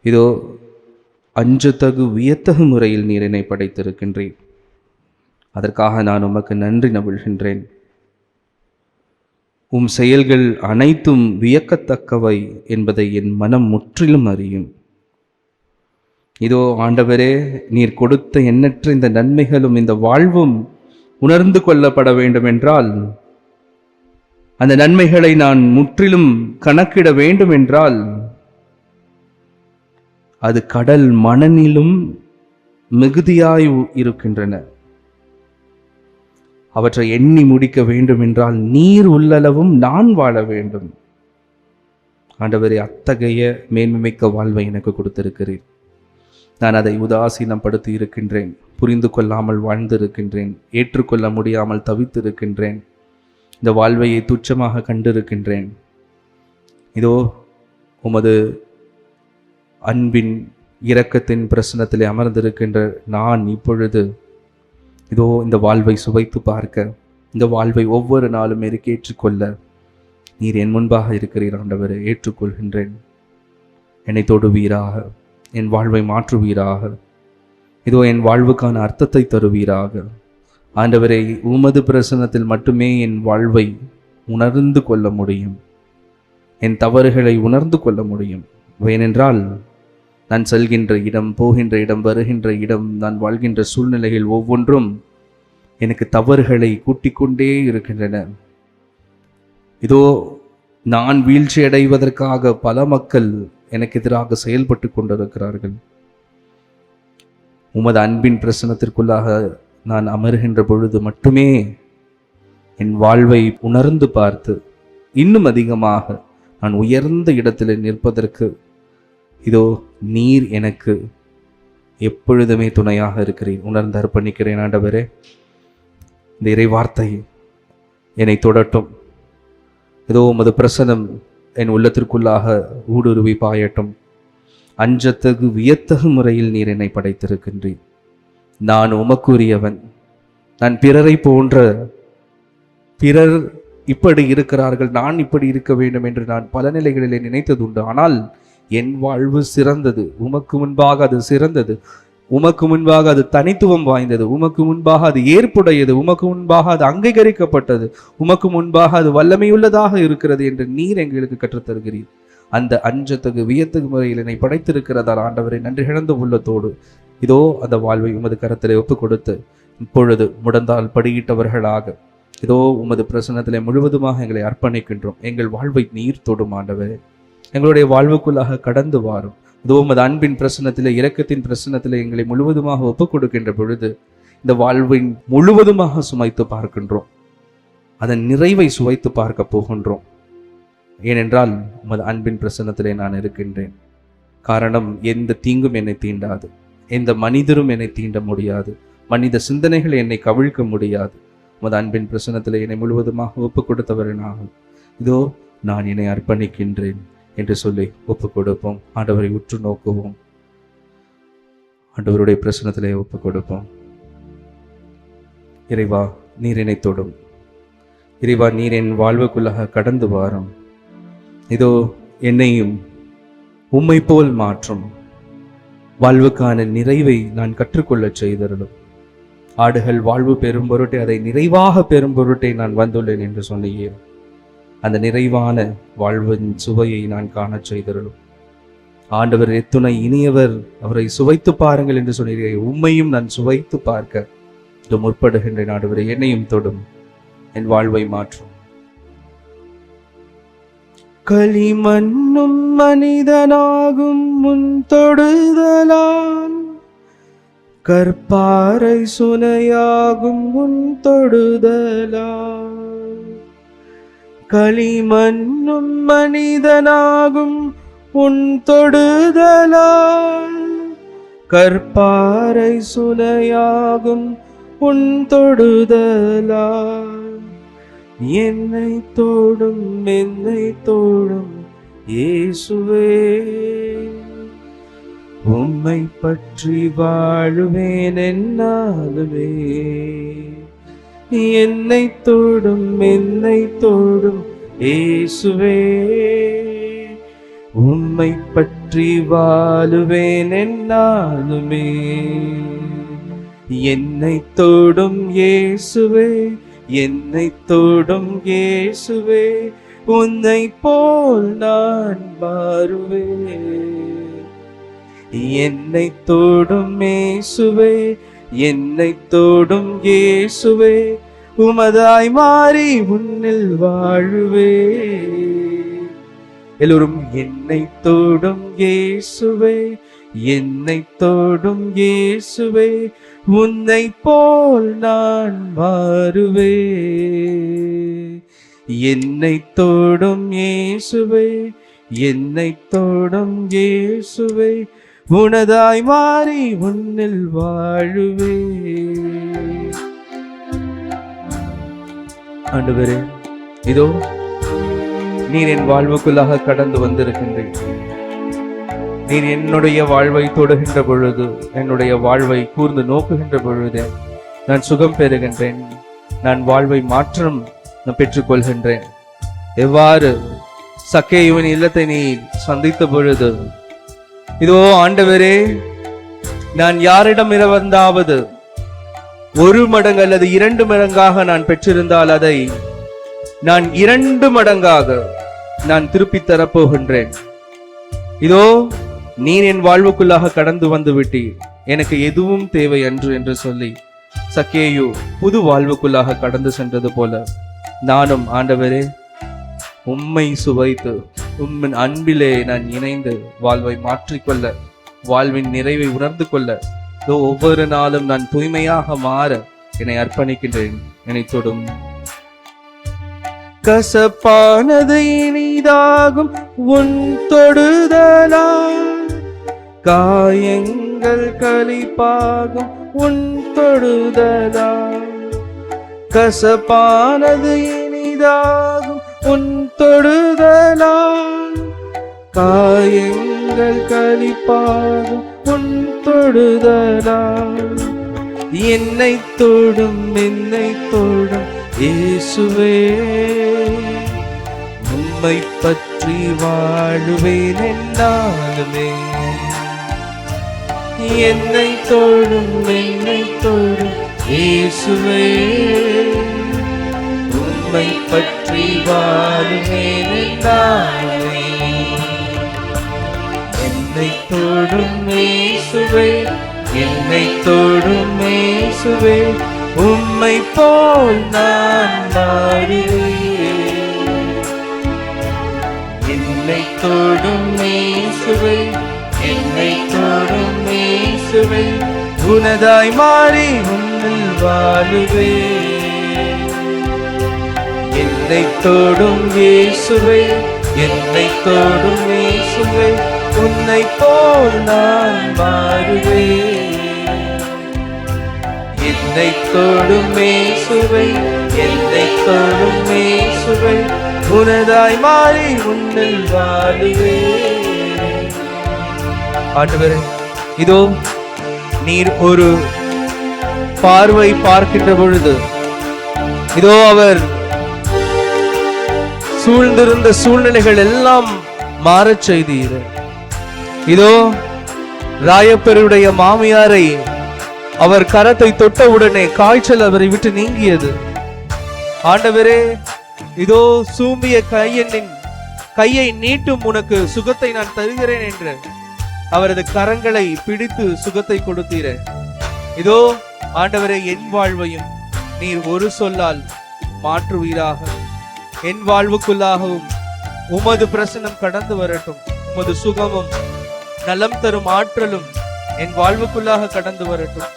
இதோ அஞ்சத்தகு வியத்தகு முறையில் நீர் என்னை படைத்திருக்கின்றீர். அதற்காக நான் உமக்கு நன்றி நவிழ்கின்றேன். உம் செயல்கள் அனைத்தும் வியக்கத்தக்கவை என்பதை என் மனம் முற்றிலும் அறியும். இதோ ஆண்டவரே, நீர் கொடுத்த எண்ணற்ற இந்த நன்மைகளும் இந்த வாழ்வும் உணர்ந்து கொள்ளப்பட வேண்டும் என்றால், அந்த நன்மைகளை நான் முற்றிலும் கணக்கிட வேண்டும் என்றால், அது கடல் மணலிலும் மிகுதியாய் இருக்கின்றன. அவற்றை எண்ணி முடிக்க வேண்டும் என்றால் நீர் உள்ளளவும் நான் வாழ வேண்டும். ஆண்டவரே, அத்தகைய மேன்மைமிக்க வாழ்வை எனக்கு கொடுத்திருக்கிறீர். நான் அதை உதாசீனப்படுத்தி இருக்கின்றேன், புரிந்து கொள்ளாமல் வாழ்ந்திருக்கின்றேன், ஏற்றுக்கொள்ள முடியாமல் தவித்திருக்கின்றேன், இந்த வாழ்வையை துச்சமாக கண்டிருக்கின்றேன். இதோ உமது அன்பின் இரக்கத்தின் பிரசனத்திலே அமர்ந்திருக்கின்ற நான் இப்பொழுது இதோ இந்த வாழ்வை சுவைத்து பார்க்க, இந்த வாழ்வை ஒவ்வொரு நாளும் ஏற்றுக்கொள்ள நீர் என் முன்பாக இருக்கிறீர். ஆண்டவரை ஏற்றுக்கொள்கின்றேன். என்னை தொடுவீராக, என் வாழ்வை மாற்றுவீராக. இதோ என் வாழ்வுக்கான அர்த்தத்தை தருவீராக. ஆண்டவரை, உமது பிரசன்னத்தில் மட்டுமே என் வாழ்வை உணர்ந்து கொள்ள முடியும், என் தவறுகளை உணர்ந்து கொள்ள முடியும். ஏனென்றால் நான் செல்கின்ற இடம், போகின்ற இடம், வருகின்ற இடம், நான் வாழ்கின்ற சூழ்நிலைகள் ஒவ்வொன்றும் எனக்கு தவறுகளை கூட்டிக் கொண்டே இருக்கின்றன. இதோ நான் வீழ்ச்சி அடைவதற்காக பல மக்கள் எனக்கு எதிராக செயல்பட்டு கொண்டிருக்கிறார்கள். உமது அன்பின் பிரசனத்திற்குள்ளாக நான் அமர்கின்ற பொழுது மட்டுமே என் வாழ்வை உணர்ந்து பார்த்து இன்னும் அதிகமாக நான் உயர்ந்த இடத்தில் நிற்பதற்கு இதோ நீர் எனக்கு எப்பொழுதுமே துணையாக இருக்கிறேன். உணர்ந்து அர்ப்பணிக்கிறேன். ஆண்டவரே, இந்த இறை வார்த்தை என்னை தொடட்டும். இதோ உமது பிரசனம் என் உள்ளத்திற்குள்ளாக ஊடுருவி பாயட்டும். அஞ்சத்தகு வியத்தகு முறையில் நீர் என்னை படைத்திருக்கின்றீர். நான் உமக்குரியவன், நான் பிறரை போன்ற, பிறர் இப்படி இருக்கிறார்கள், நான் இப்படி இருக்க வேண்டும் என்று நான் பல நிலைகளிலே நினைத்ததுண்டு. ஆனால் என் வாழ்வு சிறந்தது, உமக்கு முன்பாக அது சிறந்தது, உமக்கு முன்பாக அது தனித்துவம் வாய்ந்தது, உமக்கு முன்பாக அது ஏற்புடையது, உமக்கு முன்பாக அது அங்கீகரிக்கப்பட்டது, உமக்கு முன்பாக அது வல்லமையுள்ளதாக இருக்கிறது என்று நீர் எங்களுக்கு கற்றுத்தருகிறீர். அந்த அஞ்சத்தகு வியத்தகு முறையில் என்னை படைத்திருக்கிறதால் ஆண்டவரை நன்றி இழந்த உள்ளத்தோடு இதோ அந்த வாழ்வை உமது கரத்திலே ஒப்பு கொடுத்து இப்பொழுது முடந்தால் படியிட்டவர்களாக இதோ உமது பிரசன்னத்திலே முழுவதுமாக எங்களை அர்ப்பணிக்கின்றோம். எங்கள் வாழ்வை நீர் தொடும் ஆண்டவரே, எங்களுடைய வாழ்வுக்குள்ளாக கடந்து வாரும். இதோ உமது அன்பின் பிரசன்னத்திலே, இரக்கத்தின் பிரசன்னத்திலே எங்களை முழுவதுமாக ஒப்புக் கொடுக்கின்ற பொழுது இந்த வாழ்வின் முழுவதுமாக சுமைத்து பார்க்கின்றோம், அதன் நிறைவை சுவைத்து பார்க்க போகின்றோம். ஏனென்றால் உமது அன்பின் பிரசன்னத்திலே நான் இருக்கின்றேன். காரணம், எந்த தீங்கும் என்னை தீண்டாது, எந்த மனிதரும் என்னை தீண்ட முடியாது, மனித சிந்தனைகள் என்னை கவிழ்க்க முடியாது. உமது அன்பின் பிரசன்னத்திலே என்னை முழுவதுமாக ஒப்புக் கொடுத்தவரனாகும். இதோ நான் என்னை அர்ப்பணிக்கின்றேன் என்று சொல்லி ஒப்புக் கொடுப்போம். ஆண்டவரை உற்று நோக்குவோம், ஆண்டவருடைய பிரசன்னத்திலே ஒப்புக் கொடுப்போம். இறைவா, நீர் என்னை தொடும். இறைவா, நீர் என் வாழ்வுக்குள்ளாக கடந்து வாரும். இதோ என்னையும் உம்மை போல் மாற்றும் வாழ்வுக்கான நிறைவை நான் கற்றுக்கொள்ளச் செய்தருளும். ஆடுகள் வாழ்வு பெறும் பொருட்டே, அதை நிறைவாக பெறும் பொருட்டே நான் வந்துள்ளேன் என்று சொன்னீர். அந்த நிறைவான வாழ்வின் சுவையை நான் காணச் செய்தருளும். ஆண்டவர் எத்துணை இனியவர், அவரை சுவைத்து பாருங்கள் என்று சொன்னீர்கள். உம்மையும் நான் சுவைத்து பார்க்க இது முற்படுகின்றேன். ஆண்டவரை என்னையும் தொடும், என் வாழ்வை மாற்றும். களிமண்ணும் மனிதனாகும் முன் தொடுதலால், கற்பாறை சுனையாகும் முன் தொடுதலால், களிமண்ணும் மனிதனாகும் உன் தொடுதலால், கற்பாறை சுனையாகும் உன் தொடுதலால், என்னை தோடும் என்னை தோடும் இயேசுவே, உம்மை பற்றி வாழுவேன் என்னாலுமே. என்னை தோடும் என்னை தோடும் இயேசுவே, உம்மை பற்றி வாழுவேன் என்னாலுமே. என்னை தோடும் இயேசுவே, என்னை தோடும் இயேசுவே, உன்னை போல் நான் மாறுவேன். என்னை தோடும் இயேசுவே, என்னை தோடும் இயேசுவே, உமதாய் மாறி உன்னில் வாழுவே. எல்லோரும் என்னை தோடும் இயேசுவே, என்னை தோடும் இயேசுவே, உன்னை போல் நான் மாறுவே. என்னை தோடும் இயேசுவே, என்னை தோடும் இயேசுவே, உனதாய் மாறி உன்னில் வாழுவே. ஆண்டவரே, இதோ நீர் என் வாழ்வுக்குள்ளாக கடந்து வந்திருக்கின்றேன். நீர் என்னுடைய வாழ்வை தொடுகின்ற பொழுது, என்னுடைய வாழ்வை கூர்ந்து நோக்குகின்ற பொழுது நான் சுகம் பெறுகின்றேன். நான் வாழ்வை மாற்றம் பெற்றுக்கொள்கின்றேன். எவ்வாறு சக்கேயுவின் இல்லத்தை நீ சந்தித்த பொழுது, இதோ ஆண்டவரே, நான் யாரிடம் வந்தாவது 1 மடங்கு அல்லது 2 மடங்காக நான் பெற்றிருந்தால் அதை நான் 2 மடங்காக நான் திருப்பி தரப்போகின்றேன். இதோ நீர் என் வாழ்வுக்குள்ளாக கடந்து வந்து விட்டீர், எனக்கு எதுவும் தேவை அன்று என்று சொல்லி சக்கேயு புது வாழ்வுக்குள்ளாக கடந்து சென்றது போல நானும் ஆண்டவரே உம்மை சுவைத்து உம்மின் அன்பிலே நான் இணைந்து வாழ்வை மாற்றிக்கொள்ள, வாழ்வின் நிறைவை உணர்ந்து கொள்ள, ஒவ்வொரு நாளும் நான் தூய்மையாக மாற என்னை அர்ப்பணிக்கின்றேன். என்னை தொடும். கசப்பானது இனிதாகும் உன் தொடுதலால், காயங்கள் களிப்பாகும் உன் தொடுதலால், கசப்பானது இனிதாகும் உன் தொடுதலால், காயங்கள் களிப்பாகும் உன் தொடுதலால், என்னை தொடும் என்னை தொடும் இயேசுவே, உம்மை பற்றி வாழுவேன் என்னாலுமே. என்னை தொடும் இயேசுவே, உம்மை பற்றி வாழுவேன் என்னாலுமே. என்னை தொடும் இயேசுவே, என்னை தொடும் இயேசுவே, உம்மை போல் நான் மாறுவேன். என்னை தொடும் இயேசுவே, என்னை தொடும் இயேசுவே, உனதாய் மாறி உன்னில் வாழுவேன். என்னை தொடும் இயேசுவே, என்னை தொடும் இயேசுவே, உன்னை போல் நான் மாறுவேன். என்னை தொடும் இயேசுவே, என்னை தொடும் இயேசுவே, உனதாய் மாறி உன்னில் வாழுவேன். ஆண்டவரே, இதோ நீர் ஒரு பார்வை பார்க்கின்ற பொழுது, இதோ அவர் சூழ்ந்திருந்த சூழ்நிலைகள் எல்லாம் மாறச் செய்தீர். இதோ ராயப்பருடைய மாமியாரை அவர் கரத்தை தொட்டவுடனே காய்ச்சல் அவரை விட்டு நீங்கியது. ஆண்டவரே, இதோ சூம்பிய கையை நீட்டும் உனக்கு சுகத்தை நான் தருகிறேன் என்று அவரது கரங்களை பிடித்து சுகத்தை கொடுத்தீர. இதோ ஆண்டவரே, என் வாழ்வையும் நீர் ஒரு சொல்லால் மாற்றுவீராக. என் வாழ்வுக்குள்ளாகவும் உமது பிரசன்னம் கடந்து வரட்டும். உமது சுகமும் நலம் தரும் ஆற்றலும் என் வாழ்வுக்குள்ளாக கடந்து வரட்டும்.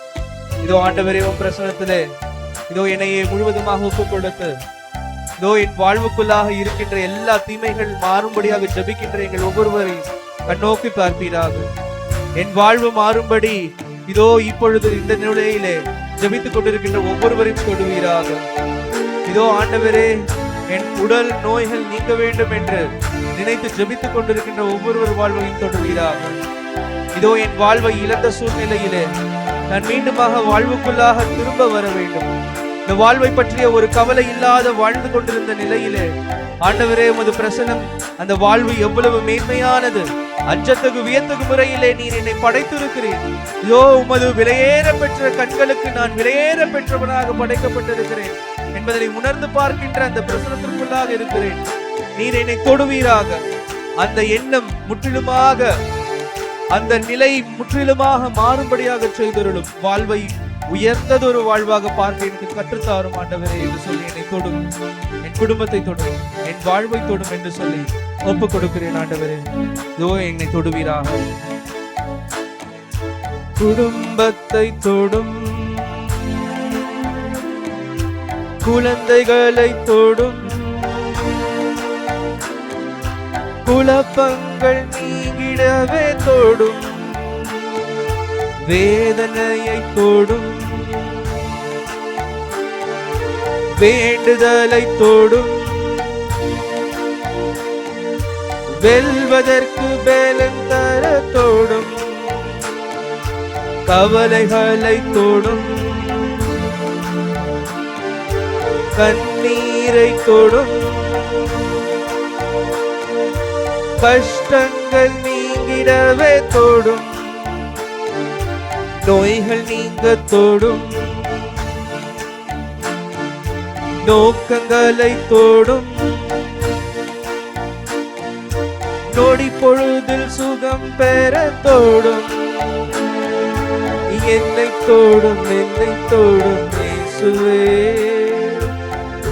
இதோ ஆண்டவரே, உம் பிரசனத்திலே இதோ என்னையே முழுவதுமாக ஒப்புக் கொடுத்து, இதோ என் வாழ்வுக்குள்ளாக இருக்கின்ற எல்லா தீமைகள் மாறும்படியாக ஜெபிக்கின்ற எங்கள் ஒவ்வொருவரையும் கண்ணோக்கி பார்ப்பீராக. என் வாழ்வு மாறும்படி இதோ இப்பொழுது இந்த நிலையிலே ஜெபித்துக் கொண்டிருக்கின்ற ஒவ்வொருவரையும் தொடுவீராக. இதோ ஆண்டவரே, என் உடல் நோய்கள் நீங்க வேண்டும் என்று நினைத்து ஜெபித்துக் கொண்டிருக்கின்ற ஒவ்வொருவர் வாழ்வையும் தொடுவீராக. இதோ என் வாழ்வை இழந்த சூழ்நிலையிலே நான் மீண்டுமாக வாழ்வுக்குள்ளாக திரும்ப வர வேண்டும். இந்த வாழ்வை பற்றிய ஒரு கவலை இல்லாத வாழ்ந்து கொண்டிருந்த நிலையிலே ஆண்டவரே, உமது பிரசனம் அந்த வாழ்வு எவ்வளவு மேன்மையானது, அஞ்சத்தகு வியத்தகு முறையிலே நீர் என்னை படைத்திருக்கிறீர். இதோ உமது விலையேற பெற்ற கண்களுக்கு நான் விலையேற பெற்றவனாக படைக்கப்பட்டிருக்கிறேன் என்பதை உணர்ந்து பார்க்கின்ற அந்த பிரசனத்திற்குள்ளாக இருக்கிறேன். நீர் என்னை தொடுவீராக. அந்த எண்ணம் முற்றிலுமாக, அந்த நிலை முற்றிலுமாக மாறும்படியாக செய்தருளும். வாழ்வை உயர்ந்ததொரு வாழ்வாக பார்க்க எனக்கு கற்றுத்தாரும் ஆண்டவரே என்று சொல்லி என்னை தொடும், என் குடும்பத்தை தொடும், என் வாழ்வை தொடும் என்று சொல்லி ஒப்புக் கொடுக்கிறேன் ஆண்டவரே. இதோ என்னை தொடுவீராக. குடும்பத்தை தொடும், குழந்தைகளை தொடும், குழப்பங்கள் நீங்கிடவே தொடும், வேதனையை தொடும், வேண்டுதலை தொடும், வெல்வதற்கு பலம் தர தொடும், கவலைகளை தொடும், கண்ணீரை தொடும், கஷ்டங்கள் நீங்கிடவே தொடும், நோய்கள் நீங்க தொடும், நோக்கங்களை தொடும், நொடி பொழுதில் சுகம் பெற தொடும், என்னை தொடும் என்னை தொடும் இயேசுவே,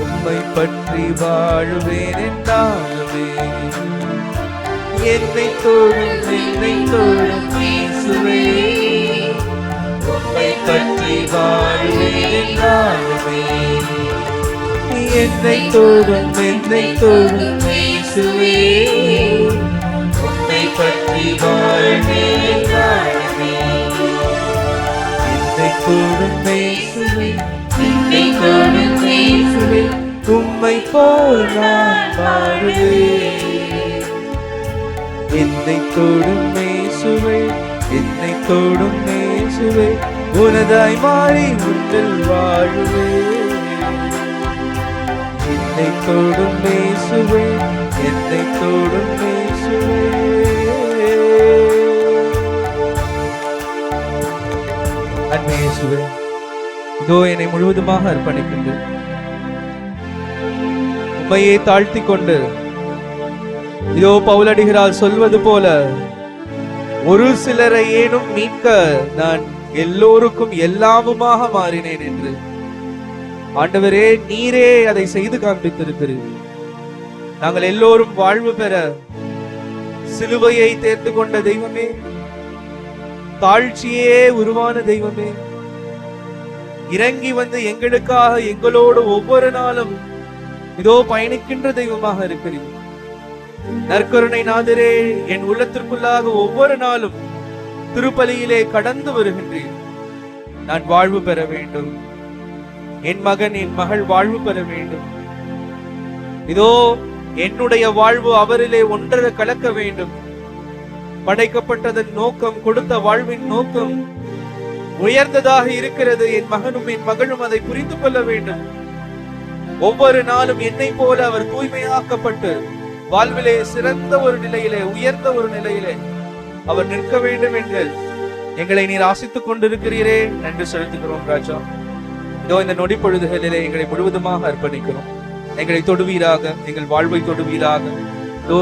உம்மை பற்றி வாழுவேன் என்றாலுமே. என்னை தொடும் இயேசுவே, உம்மை பற்றி வாழுவேன் என்றாலுமே. என்னை தொடும் இயேசுவே, உம்மை பற்றி வாழுவேன் என்றாலுமே. என்னை தொடும் இயேசுவே, என்னை தொடும் இயேசுவே, உம்மை போல் நான் வாழுவேன். என்னை தொடும் இயேசுவே, என்னை தொடும் இயேசுவே, உனதாய் மாறி உன்னில் வாழுவே. என்னை தொடும் இயேசுவே, என்னை தொடும் இயேசுவே. அன்பே இயேசுவே, இதோ என்னை முழுவதுமாக அர்ப்பணிக்கின்றேன். உம்மையே தாழ்த்தி கொண்டு இதோ பவுலடிகளால் சொல்வது போல, ஒரு சிலரை ஏனும் மீட்க நான் எல்லோருக்கும் எல்லாமுமாக மாறினேன் என்று. ஆண்டவரே, நீரே அதை செய்து காண்பித்திருக்கிறீர். நாங்கள் எல்லோரும் வாழ்வு பெற சிலுவையை தேர்ந்து கொண்ட தெய்வமே, தாழ்ச்சியே உருவான தெய்வமே, இறங்கி வந்து எங்களுக்காக எங்களோடு ஒவ்வொரு நாளும் இதோ பயணிக்கின்ற தெய்வமாக இருக்கிறீர். நற்கருணை நாதரே, என் உள்ளத்திற்குள்ளாக ஒவ்வொரு நாளும் திருப்பலியிலே கடந்து வருகின்றேன். நான் வாழ்வு பெற வேண்டும், என் மகன் என் மகள் வாழ்வு பெற வேண்டும். இதோ என்னுடைய வாழ்வு அவரிலே ஒன்றரை கலக்க வேண்டும். படைக்கப்பட்டதன் நோக்கம், கொடுத்த வாழ்வின் நோக்கம் உயர்ந்ததாக இருக்கிறது. என் மகனும் என் மகளும் அதை புரிந்து கொள்ள வேண்டும். ஒவ்வொரு நாளும் என்னை போல அவர் தூய்மையாக்கப்பட்டு வாழ்விலே சிறந்த ஒரு நிலையிலே, உயர்ந்த ஒரு நிலையிலே அவர் நிற்க வேண்டும் என்று எங்களை நீர் ஆசித்துக் கொண்டிருக்கிறீரே, நன்றி செலுத்துகிறோம் ராஜா. இதோ இந்த நொடி பொழுதுகளிலே எங்களை முழுவதுமாக அர்ப்பணிக்கிறோம். எங்களை தொடுவீராக, எங்கள் வாழ்வை தொடுவீராக. இதோ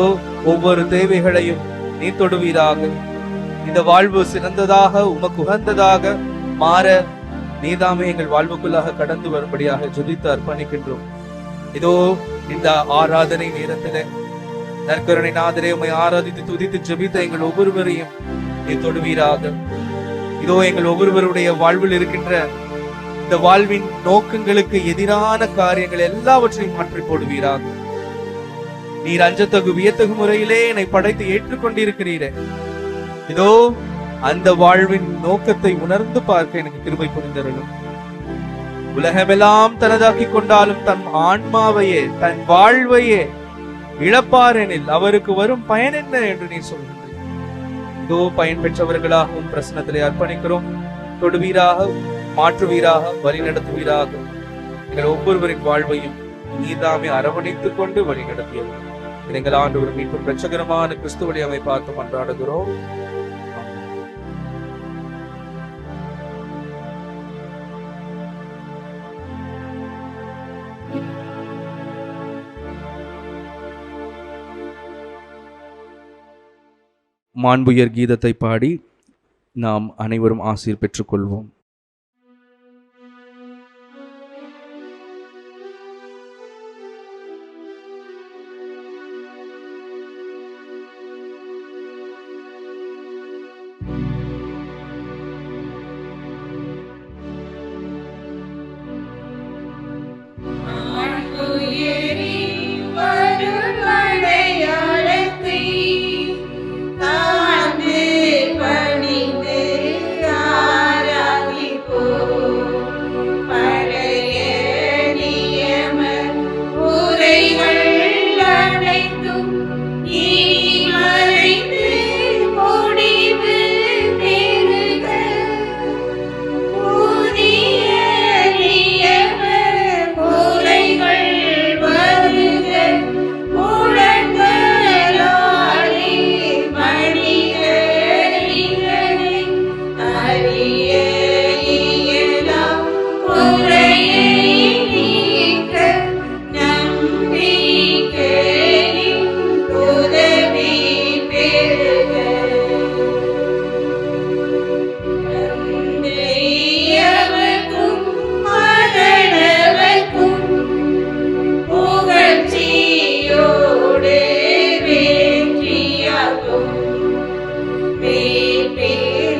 ஒவ்வொரு தேவைகளையும் நீ தொடுவீராக. இந்த வாழ்வு சிறந்ததாக, உமக்கு உகந்ததாக மாற நீதாமே எங்கள் வாழ்வுக்குள்ளாக கடந்து வரும்படியாக ஜெபித்து அர்ப்பணிக்கின்றோம். இதோ இந்த ஆராதனை நேரத்திலே நற்கருணை நாதரே, உம்மை ஆராதித்து துதித்து ஜெபித்த எங்கள் ஒவ்வொருவரையும் நீ தொடுவீராக. இதோ எங்கள் ஒவ்வொருவருடைய வாழ்வில் இருக்கின்ற இந்த வாழ்வின் நோக்கங்களுக்கு எதிரான காரியங்கள் எல்லாவற்றையும் மாற்றி போடுவீராக. நீர் அஞ்சத்தகு வியத்தகு முறையிலே என்னை படைத்து ஏற்றுக்கொண்டிருக்கிறீரே, இதோ அந்த வாழ்வின் நோக்கத்தை உணர்ந்து பார்க்க எனக்கு கிருபை புரிந்தருளும். உலகமெல்லாம் தனதாக்கி கொண்டாலும் தன் ஆன்மாவையே, தன் வாழ்வையே இழப்பாரெனில் அவருக்கு வரும் பயன் என்ன என்று நீ சொல்கின்றீர். இதோ பயன் பெற்றவர்களாகவும் பிரசனத்திலே அர்ப்பணிக்கிறோம். தொடுவீராக, மாற்றுவீராக, வழி நடத்துவீராக. எங்கள் ஒவ்வொருவரின் வாழ்வையும் நீதாமே அரவணைத்துக் கொண்டு வழி நடத்தியது. எங்கள் ஆண்டவர் மீட்பும் இரட்சகருமான கிறிஸ்து வழியாமை பார்த்து மன்றாடுகிறோம். மாண்புயர் கீதத்தை பாடி நாம் அனைவரும் ஆசீர் பெற்றுக்கொள்வோம்.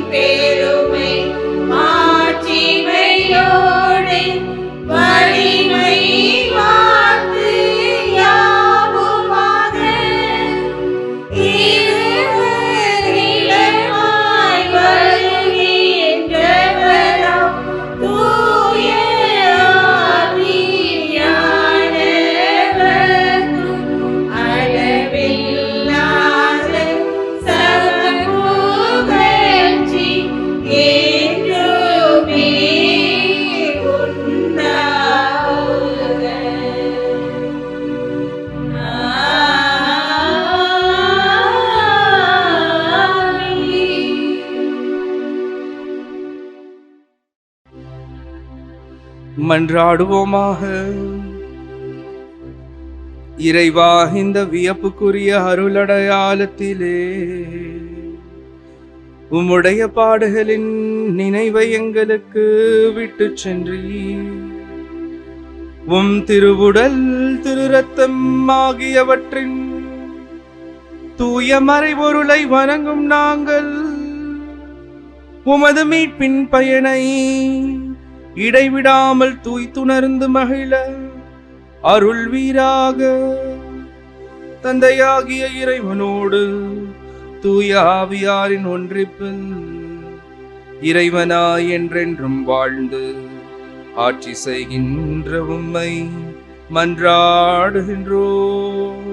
பெருமை மன்றாடுவோமாக. இறைவா, இந்த வியப்புக்குரிய அருளடையாளத்திலே உம்முடைய பாடுகளின் நினைவை எங்களுக்கு விட்டு சென்றீர். உம் திருவுடல் திருரத்தம் ஆகியவற்றின் தூய மறைபொருளை வணங்கும் நாங்கள் உமது மீட்பின் பயனை இடைவிடாமல் தூய்த்துணர்ந்து மகிழ அருள்வீராக. தந்தையாகிய இறைவனோடு தூய ஆவியாரின் ஒன்றிப்பில் இறைவனாய் என்றென்றும் வாழ்ந்து ஆட்சி செய்கின்ற உம்மை மன்றாடுகின்றோம்.